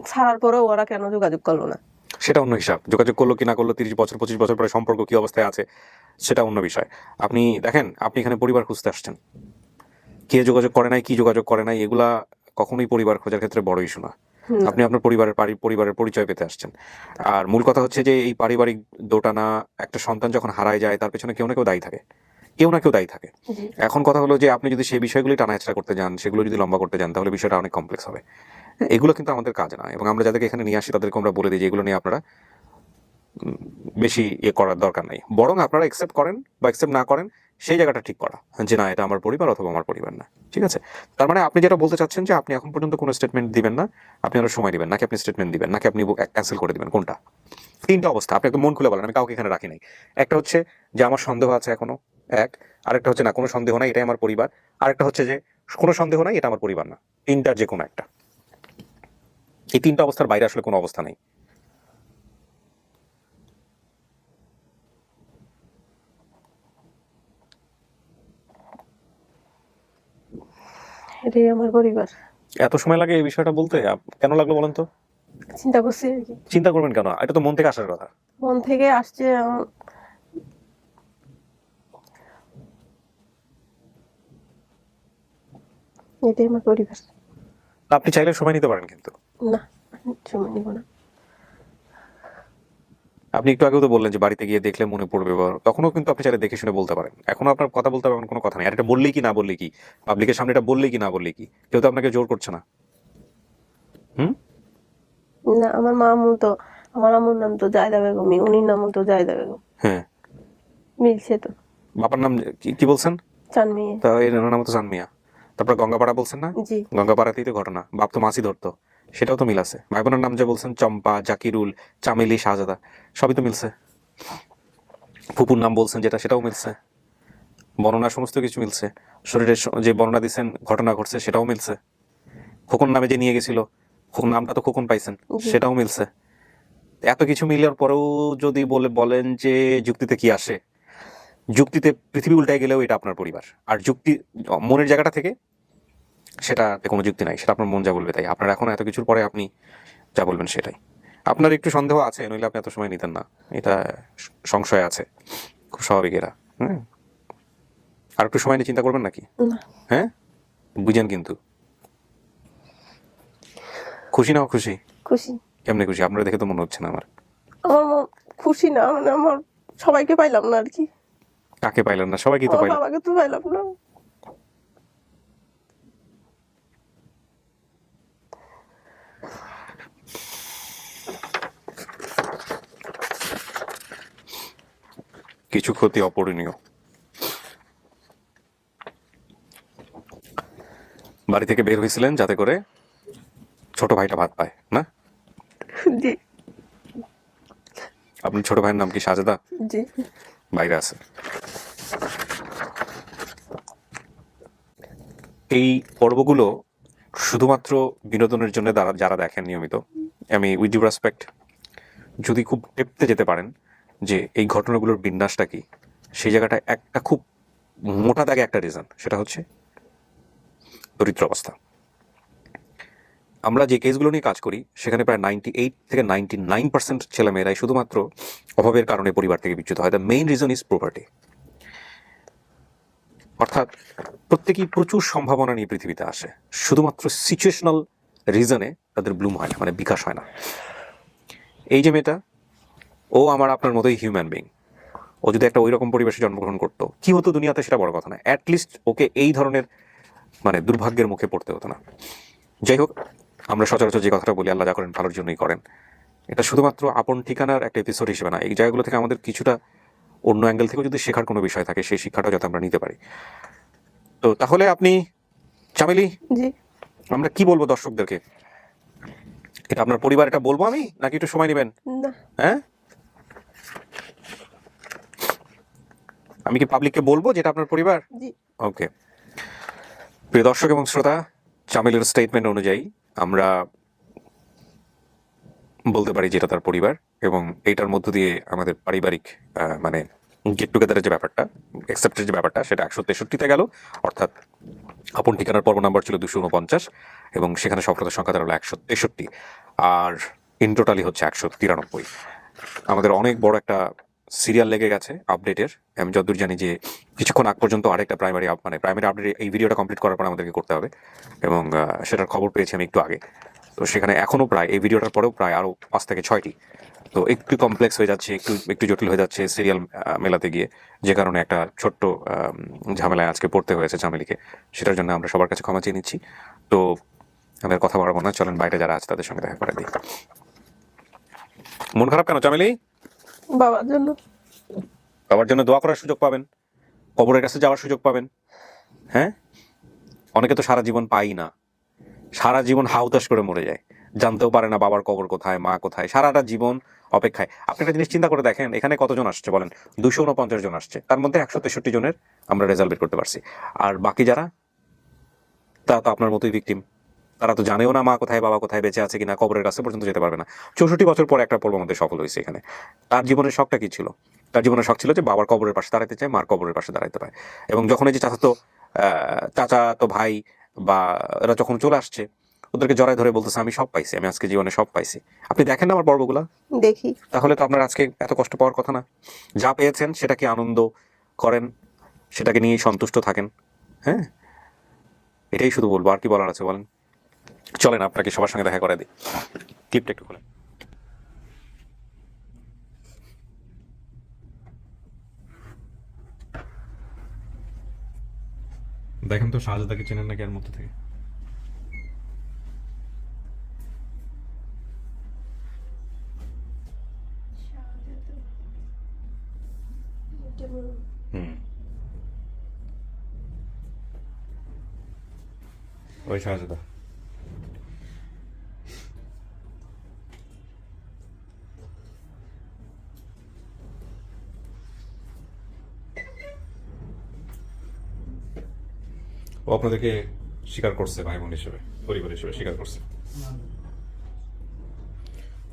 ছাড়ার পরেও ওরা কেন যোগাযোগ করলো না সেটা অন্য হিসাব। যোগাযোগ করলো কি না করলো, 30 বছর 25 বছর পরে সম্পর্ক কি অবস্থায় আছে সেটা অন্য বিষয়। আপনি দেখেন, আপনি এখানে পরিবার খুঁজতে আসছেন, কে যোগাযোগ করে নাই, কি যোগাযোগ করে নাই, এগুলা কখনোই পরিবার খোঁজার ক্ষেত্রে বড় ইস্যু না। আপনি আপনার পরিবারের পরিচয় পেতে আসছেন। আর মূল কথা হচ্ছে যে এই পারিবারিক দোটানা, একটা সন্তান যখন হারায় যায় তার পেছনে কেউ না কেউ দায়ী থাকে, কেউ না কেউ দায়ী থাকে। এখন কথা হলো যে আপনি যদি সেই বিষয়গুলি টানাহেঁচড়া করতে যান, সেগুলো যদি লম্বা করতে যান, তাহলে বিষয়টা অনেক কমপ্লেক্স হবে। এগুলো কিন্তু আমাদের কাজ না, এবং আমরা যাদেরকে এখানে নিয়ে আসি তাদেরকে আমরা বলে দিই যে এগুলো নিয়ে আপনারা বেশি করার দরকার নাই। বরং আপনারা অ্যাকসেপ্ট করেন বা অ্যাকসেপ্ট না করেন, সেই জায়গাটা ঠিক করা যে না এটা আমার পরিবার অথবা আমার পরিবার না। ঠিক আছে? তার মানে আপনি যেটা বলতে চাচ্ছেন যে আপনি এখন পর্যন্ত কোনো স্টেটমেন্ট দিবেন না, আপনি আরো সময় দিবেন, নাকি আপনি স্টেটমেন্ট দিবেন, নাকি আপনি ক্যান্সেল করে দিবেন, কোনটা? তিনটা অবস্থা আপনি একদম মন খুলে বলেন, আমি কাউকে এখানে রাখি নাই। একটা হচ্ছে যে আমার সন্দেহ আছে এখনো, আরেকটা হচ্ছে না কোনো সন্দেহ নাই এটাই আমার পরিবার, আরেকটা হচ্ছে যে কোনো সন্দেহ নাই এটা আমার পরিবার না। তিনটার যে কোনো একটা। এই তিনটা অবস্থার বাইরে আসলে কোনো অবস্থা নেই। এটাই আমার পরিবার। এত সময় লাগে এই বিষয়টা বলতে? কেন লাগলো বলেন তো? চিন্তা করছি আর কি। চিন্তা করবেন কেন? এটা তো মন থেকে আসার কথা। মন থেকে আসছে। এটাই আমার পরিবার। আপনি চাইলে সময় নিতে পারেন, কিন্তু না, সময় নিব না। আপনি একটু আগেও তো বললেন যে বাড়িতে গিয়ে দেখলে মনে পড়বে, তখনও কিন্তু আপনি চাইলে দেখে শুনে বলতে পারেন। এখনো আপনার কথা বলতে হবে এমন কোনো কথা নেই। আর এটা বললেই কি না বললেই কি, পাবলিকের সামনে এটা বললেই কি না বললেই কি, কেউ তো আপনাকে জোর করছে না। না, আমার মামু তো, আমার আম্মুর নাম তো জায়দা বেগম, উনির নামও তো জায়দা বেগম। হ্যাঁ, মিলছে তো। বাবার নাম কি বলছেন? চানমিয়া। তা এর নাম তো চানমিয়া। তারপর গঙ্গাপাড়া বলছেন না? জি। গঙ্গাপাড়াতেই তো ঘটনা, বাপ তো মাছই ধরতো, সেটাও তো মিল আছে। ভাই বোনের নাম যে বলছেন চম্পা, জাকিরুল, চামেলি, শাহজাদা, সবই তো মিলছে। ফুপুর নাম বলছেন যেটা, সেটাও মিলছে। বর্ণনা সমস্ত কিছু মিলছে। শরীরের যে বর্ণনা দিচ্ছেন ঘটনা ঘটছে সেটাও মিলছে। খোকন নামে যে নিয়ে গেছিল, খোকন নামটা তো খোকন পাইছেন, সেটাও মিলছে। এত কিছু মিলার পরেও যদি বলেন যে যুক্তিতে কি আসে, যুক্তিতে পৃথিবী উল্টায় গেলেও এটা আপনার পরিবার। আর যুক্তি মনের জায়গাটা থেকে সেটাতে কোনো যুক্তি নাই, সেটা আপনার মন যা বলবে তাই। আপনার এখন এত কিছুর পরে আপনি যা বলবেন সেটাই। আপনার একটু সন্দেহ আছে, নইলে আপনি এত সময় নিতেন না। এটা সংশয় আছে, খুব স্বাভাবিক এরা। আর একটু সময় নিয়ে চিন্তা করবেন নাকি? হ্যাঁ, বুঝেন কিন্তু। খুশি না খুশি? খুশি। কেমনে খুশি? আপনারা দেখে তো মনে হচ্ছে না আমার। আমার খুশি না, মানে আমার সবাইকে পাইলাম না আর কি। কাকে পাইলেন না? সবাইকে তো পাইলেন। বাবাকে তো পাইলাম না। কিছু ক্ষতি অপূরণীয়। বাড়ি থেকে বের হয়েছিলেন যাতে করে ছোট ভাইটা ভাত পায় না? জি আপনার ছোট ভাইয়ের নাম কি সাজেদা? জি বাইরে আছে। এই পর্বগুলো শুধুমাত্র বিনোদনের জন্য যারা দেখেন নিয়মিত, আমি উইথ ডিউ রেসপেক্ট, যদি খুব টেপতে যেতে পারেন যে এই ঘটনাগুলোর বিন্যাসটা কি, সেই জায়গাটায় একটা খুব মোটা দাগে একটা রিজন, সেটা হচ্ছে দরিদ্র অবস্থা। আমরা যে কেসগুলো নিয়ে কাজ করি সেখানে প্রায় 98 থেকে 99% ছেলেমেয়েরাই শুধুমাত্র অভাবের কারণে পরিবার থেকে বিচ্যুত হয়। The main reason is property. অর্থাৎ প্রত্যেকেই প্রচুর সম্ভাবনা নিয়ে পৃথিবীতে আসে, শুধুমাত্র সিচুয়েশনাল রিজনে তাদের ব্লুম হয় না, মানে বিকাশ হয় না। এই যে মেয়েটা, ও আমার আপনার মতোই হিউম্যান বিং। ও যদি একটা ওই রকম পরিবেশে জন্মগ্রহণ করতো, কি হতো দুনিয়াতে সেটা বড় কথা না, অ্যাটলিস্ট ওকে এই ধরনের মানে দুর্ভাগ্যের মুখে পড়তে হতো না। যাই হোক, আমরা সচরাচর যে কথাটা বলি, আল্লাহ যা করেন ভালোর জন্যই করেন, এটা শুধুমাত্র আপন ঠিকানার একটা এপিসোড হিসেবে না, এই জায়গাগুলো থেকে আমাদের কিছুটা অন্য অ্যাঙ্গেল থেকেও যদি শেখার কোনো বিষয় থাকে, সেই শিক্ষাটা যাতে আমরা নিতে পারি। তো তাহলে আপনি চামেলি, জি আমরা কি বলবো দর্শকদেরকে? এটা আপনার পরিবার, এটা বলবো আমি নাকি একটু সময় নেবেন? না হ্যাঁ, আমি কি পাবলিককে বলবো যেটা আপনার পরিবার? জি ওকে। প্রিয় দর্শক এবং শ্রোতা, চামেলের স্টেটমেন্ট অনুযায়ী আমরা বলতে পারি যেটা তার পরিবার, এবং এইটার মধ্য দিয়ে আমাদের পারিবারিক মানে গেট টুগেদারের যে ব্যাপারটা, অ্যাকসেপ্টের যে ব্যাপারটা, সেটা 163-তে গেল। অর্থাৎ আপন ঠিকানার পর্ব নাম্বার ছিল 249 এবং সেখানে সফলতার সংখ্যা দাঁড়ালো 163, আর ইন টোটালি হচ্ছে 193। আমাদের অনেক বড় একটা সিরিয়াল লেগে গেছে আপডেটের। আমি যতদূর জানি যে কিছুক্ষণ আগ পর্যন্ত আরেকটা প্রাইমারি আপডেট এই ভিডিওটা কমপ্লিট করার পর আমাদেরকে করতে হবে, এবং সেটার খবর পেয়েছি আমি একটু আগে। তো সেখানে এখনও প্রায় এই ভিডিওটার পরেও প্রায় আরও 5 থেকে 6টি, তো একটু কমপ্লেক্স হয়ে যাচ্ছে, একটু জটিল হয়ে যাচ্ছে সিরিয়াল মেলাতে গিয়ে, যে কারণে একটা ছোট্ট ঝামেলায় আজকে পড়তে হয়েছে চামেলিকে। সেটার জন্য আমরা সবার কাছে ক্ষমা চেয়ে নিচ্ছি। তো আমি আর কথা বাড়াবো না, চলেন বাইরে যারা আছে তাদের সঙ্গে দেখা করে দিই। মন খারাপ কেন চামেলি? বাবার জন্য। বাবার জন্য দোয়া করার সুযোগ পাবেন, কবরের কাছে যাওয়ার সুযোগ পাবেন। হ্যাঁ, অনেকে তো সারা জীবন পাই না, সারা জীবন হাউতাশ করে মরে যায়, জানতেও পারে না বাবার কবর কোথায়, মা কোথায়, সারাটা জীবন অপেক্ষায়। আপনি একটা জিনিস চিন্তা করে দেখেন, এখানে কতজন আসছে বলেন? 249 জন আসছে, তার মধ্যে 163 জনের আমরা রেজাল্ট বের করতে পারছি। আর বাকি যারা, তারা তো আপনার মতোই ভিকটিম, তারা তো জানেও না মা কোথায়, বাবা কোথায়, বেঁচে আছে কিনা, কবরের কাছে পর্যন্ত যেতে পারবে না। 64 বছর পর একটা পর্ব আমাদের সফল হয়েছে এখানে। তার জীবনের শখটা কি ছিল? তার জীবনের শখ ছিল যে বাবার কবরের পাশে দাঁড়াতে চায়, মার কবরের পাশে দাঁড়াতে পায়। এবং যখন এই যে চাচা তো ভাই বা এরা যখন চলে আসছে, ওদেরকে জড়ায় ধরে বলতেছে আমি সব পাইছি, আমি আজকে জীবনে সব পাইছি। আপনি দেখেন না আমার পর্বগুলা? দেখি। তাহলে তো আপনার আজকে এত কষ্ট পাওয়ার কথা না। যা পেয়েছেন সেটাকে আনন্দ করেন, সেটাকে নিয়েই সন্তুষ্ট থাকেন। হ্যাঁ, এটাই শুধু বলবো, আর কি বলার আছে বলেন? চলেন আপনাকে সবার সঙ্গে দেখা করে দিই। ক্লিপটা একটু খুলেন। দেখেন তো শাহজাদাকে চেনেন নাকি এর মধ্যে থেকে? ওই শাহজাদা। ও আপনাদেরকে স্বীকার করছে ভাই বোন হিসেবে, পরিবার হিসেবে স্বীকার করছে।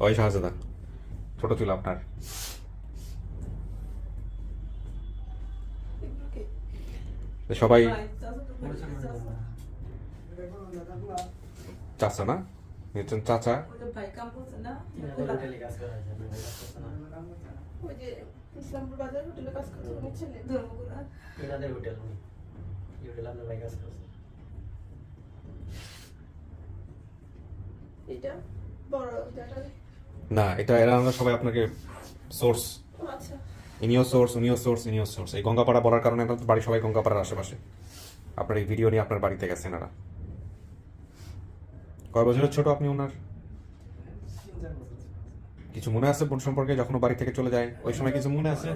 ওই শাহজাদা, ছোট ছিল আপনার। সবাই চাচা না, চাচা না, এটা এরা সবাই আপনাকে সোর্স, ইনিও সোর্স, উনিও সোর্স, ইনিও সোর্স। এই গঙ্গাপাড়া বলার কারণে আপনার বাড়ি সবাই গঙ্গাপাড়ার আশেপাশে। আপনার এই ভিডিও নিয়ে আপনার বাড়িতে গেছেন এরা। কয় বছরের ছোট আপনি ওনার? কিছু মনে আছে বোন সম্পর্কে যখন বাড়ি থেকে চলে যায়? ওই সময় কিছু মনে আছে?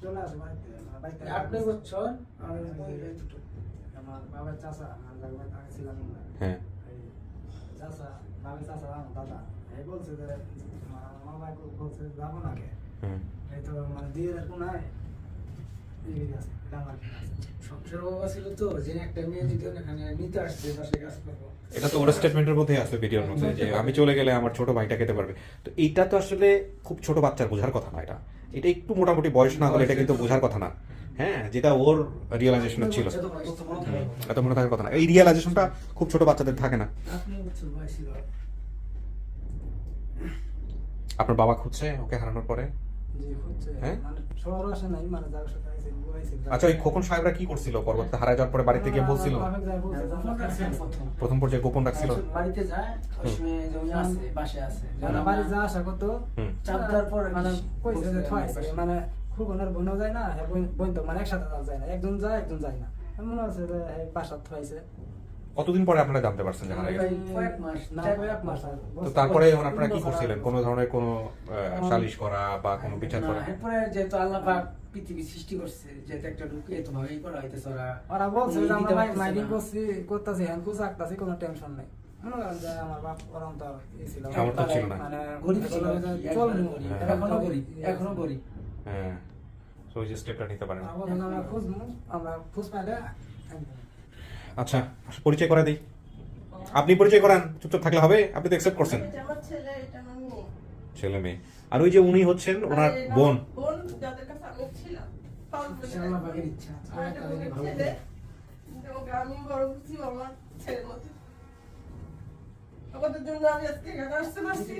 চলে আসে বাড়িতে বাড়িতে 8 বছর আর এই দুটো আমার বাবার চাচা আমার বাবার আগে ছিলাম না হ্যাঁ এই চাচা বাবার চাচা আমার দাদা এই বলছে যে আমার বাবা বলছে যাবো না কে হুম এই তো মানে দিয়ে কোনায় এই আছে ডামার সংসার বাবা ছিল তো যে একটা মেয়ে দিতে এখানে নিতে আসছে পাশে কাজ করবো। এটা তো ওর স্টেটমেন্টের মধ্যেই আছে ভিডিওর মধ্যে যে আমি চলে গেলে আমার ছোট ভাইটা খেতে পারবে। তো এইটা তো আসলে খুব ছোট বাচ্চার বোঝার কথা না, এটা এটা একটু মোটামুটি বয়স না হলে এটা কিন্তু বোঝার কথা না। হ্যাঁ, যেটা ওর রিয়েলাইজেশন ছিল এত মনে থাকার কথা না। এই রিয়েলাইজেশনটা খুব ছোট বাচ্চাদের থাকে না। আপনি বছর বয়স ছিল আপনার বাবা খুঁজছে ওকে হারানোর পরে? জি হচ্ছে হ্যাঁ? মানে শহর আসে নাই মানে যার সাথে আইছে বইছে আচ্ছা, ওই খোকন সাহেবরা কি করছিল পরবর্তীতে হারায় যাওয়ার পরে বাড়িতে গিয়ে বলছিল? প্রথম পর্যায়ে গোপন রাখছিল। বাড়িতে যায় ওই সময় জমি আছে বাসে আছে মানে বাড়ি যা আসা কত চাপ দেওয়ার পরে মানে কইছে যে থাইছে মানে খুব ওনার বোনও যায় না বোন তো মানে একসাথে যায় না, একজন যায় একজন যায় না, মনে আছে যে বাসা থাইছে। কতদিন পরে আপনারা জানতে পারছেন যে হারায় গেছে? কয়েক মাস না কয়েক মাস আর তো তারপরে আপনারা কি করছিলেন? কোনো ধরনের কোনো সালিশ করা বা কোনো বিচার করা? এরপরে যেহেতু আল্লাহ পাক পৃথিবী সৃষ্টি করছে যেহেতু একটা ঢুকে তো ভাবেই করা হইতেছে ওরা বলছে যে আমরা মাইডিং করতেছি হ্যাঁ কুচ আঁকতাছি কোনো টেনশন নাই। মনে করেন যে আমার বাপ ওরম তো ছিল সামর্থ্য ছিল না। মানে গরিব ছিল চলমু এখনো গরিব হ্যাঁ, তো ওই যে স্টেপটা নিতে পারেন। আমরা খুঁজ পাইলে আচ্ছা, পরিচয় করে দিই। আপনি পরিচয় করান, চুপচাপ থাকলে হবে? আপনি তো অ্যাকসেপ্ট করছেন। ছেলে মেয়ে। আর ওই যে উনি হচ্ছেন ওনার বোন। যাদের কাছে আমি ছিলাম আল্লাহ পাকের ইচ্ছা আমি বড় খুশি আমার ছেলের মতো। আমাদের জন্য আমি আজকে এখানে আসতে পারছি।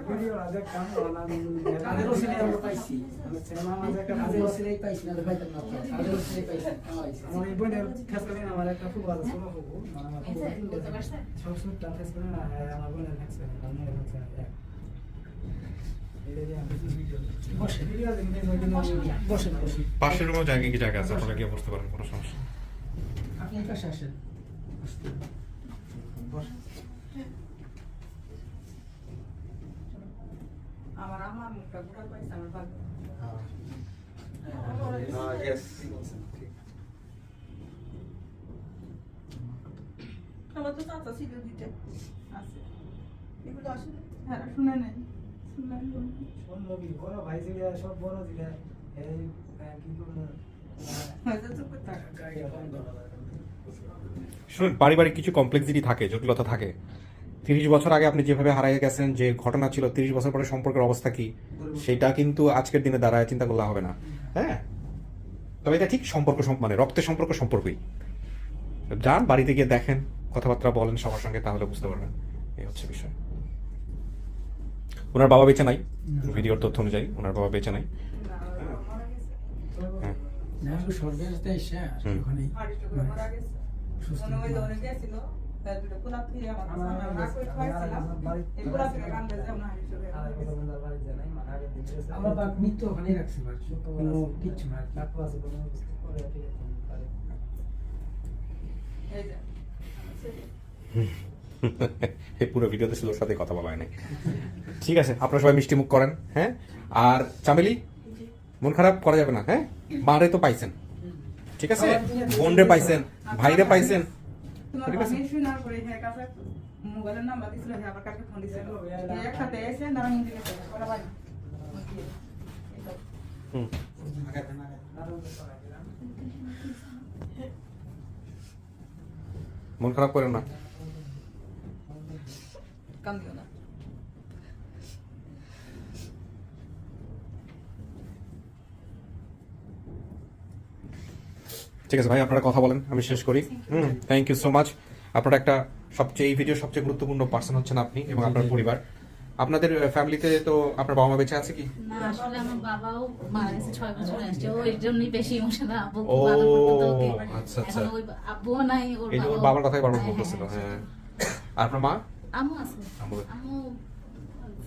ভিডিওটা দেখতাম তাদের ওসিলাই আমরা পাইছি সিনেমা মাঝে একটা তাদের ওসিলাই পাইছি না পাইতাম না তাদের ওসিলাই পাইছি আমার এই বোনের ফেসবুকে আমার একটা খুব ভালো ছোট ফুবু মানে আমার সব সুটটা ফেসবুকে না আমার বোনের ফেসবুকে আমার মেয়ের হচ্ছে পাশের রুমেও জায়গা কি জায়গা আছে, আপনারা গিয়ে বসতে পারেন, কোনো সমস্যা। আপনি এই পাশে আসেন আমার মুখটা গোটা পাইছে আমার ভাগ্য। আমার তো চাচা ছিল দিতে আছে এগুলো আসলে হ্যাঁ শুনে নেই শুনে বড় ভাই ছিল সব বড় ছিল এই কি করবো হয়তো চুপ করে থাক। শুনুন, পারিবারিক কিছু কমপ্লেক্সিটি থাকে, জটিলতা থাকে। 30 বছর আগে আপনি যেভাবে হারিয়ে গেছেন, যে ঘটনা ছিল, 30 বছর পরে সম্পর্কের অবস্থা কি, সেটা কিন্তু আজকের দিনে দাঁড়ায় চিন্তা করলে হবে না। হ্যাঁ, তবে এটা ঠিক সম্পর্ক মানে রক্তের সম্পর্কই। যান বাড়িতে গিয়ে দেখেন, কথাবার্তা বলেন সবার সঙ্গে, তাহলে বুঝতে পারবেন। এই হচ্ছে বিষয়। ওনার বাবা বেঁচে নাই, ভিডিওর তথ্য অনুযায়ী ওনার বাবা বেঁচে নাই। হ্যাঁ, সরকার এসে ওখানে সুস্থ আমার বাপ মৃত্যু ওখানে রাখছে কোনো কিচ্ছু না এই পুরো ভিডিওতে ছিল, ওর সাথে কথা বলা হয় নাই। ঠিক আছে, আপনারা সবাই মিষ্টি মুখ করেন। হ্যাঁ, আর চামেলি, মন খারাপ করা যাবে না। হ্যাঁ, মারে তো পাইছেন, ঠিক আছে, বোনরে পাইছেন, ভাইরে পাইছেন, তোমার আমি শোনার পরে হ্যাঁ কাছে মোবাইলের নাম্বার দিছিল, হ্যাঁ আবার কাছে ফোন দিছিল, একসাথে এসে নারায়ণগঞ্জে গেছে ওরা বাড়ি। মন খারাপ করেন না। কান্দিও না। ঠিক আছে ভাই, আপনারা কথা বলেন, আমি শেষ করি। Thank you so much. আপনারা একটা এই ভিডিও সবচেয়ে গুরুত্বপূর্ণ পার্সন হচ্ছেন আপনি এবং আপনার পরিবার। আপনাদের ফ্যামিলিতে তো আপনার বাবা মা বেঁচে আছে কি? না, আসলে আমার বাবাও মারা গেছে 6 বছর আসছে, ওই জন্যই বেশি ইমোশনাল। আব্বু ও ভালো করতে তো আচ্ছা আচ্ছা, এখন ওই আব্বুও নাই, এই যে ওর বাবার কথাই বারবার বলতেছিল। হ্যাঁ, আর আপনার মা? আম্মু আছে, আম্মু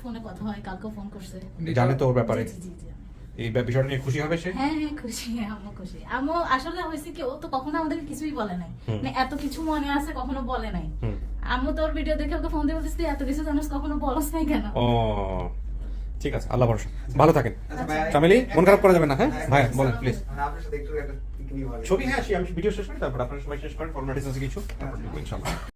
ফোনে কথা হয়, কালকে ফোন করছে, জানে তো ওর ব্যাপারে। জি জি জি। এই বিষয়টা নিয়ে খুশি হবে সে? হ্যাঁ হ্যাঁ খুশি, আম্মু খুশি। আম্মু আসলে হয়েছে কি, ও তো কখনো আমাদেরকে কিছুই বলে নাই, মানে এত কিছু মনে আছে কখনো বলে নাই। আম্মু তোর ভিডিও দেখে ওকে ফোন দিয়ে বলতেছি এত কিছু জানিস, কখনো বলস নাই কেন? ও ঠিক আছে, আল্লাহ ভরসা, ভালো থাকেন। আচ্ছা ভাই, ফ্যামিলি মন খারাপ করা যাবে না, হ্যাঁ ভাই বলেন প্লিজ। মানে আপনার সাথে একটু একটা পিকনিক হবে। ছবি হ্যাঁ, আমি ভিডিও শেষ করি, তারপর আপনার সময় শেষ করেন, ফর্মালিটিস আছে কিছু, তারপর ইনশাআল্লাহ।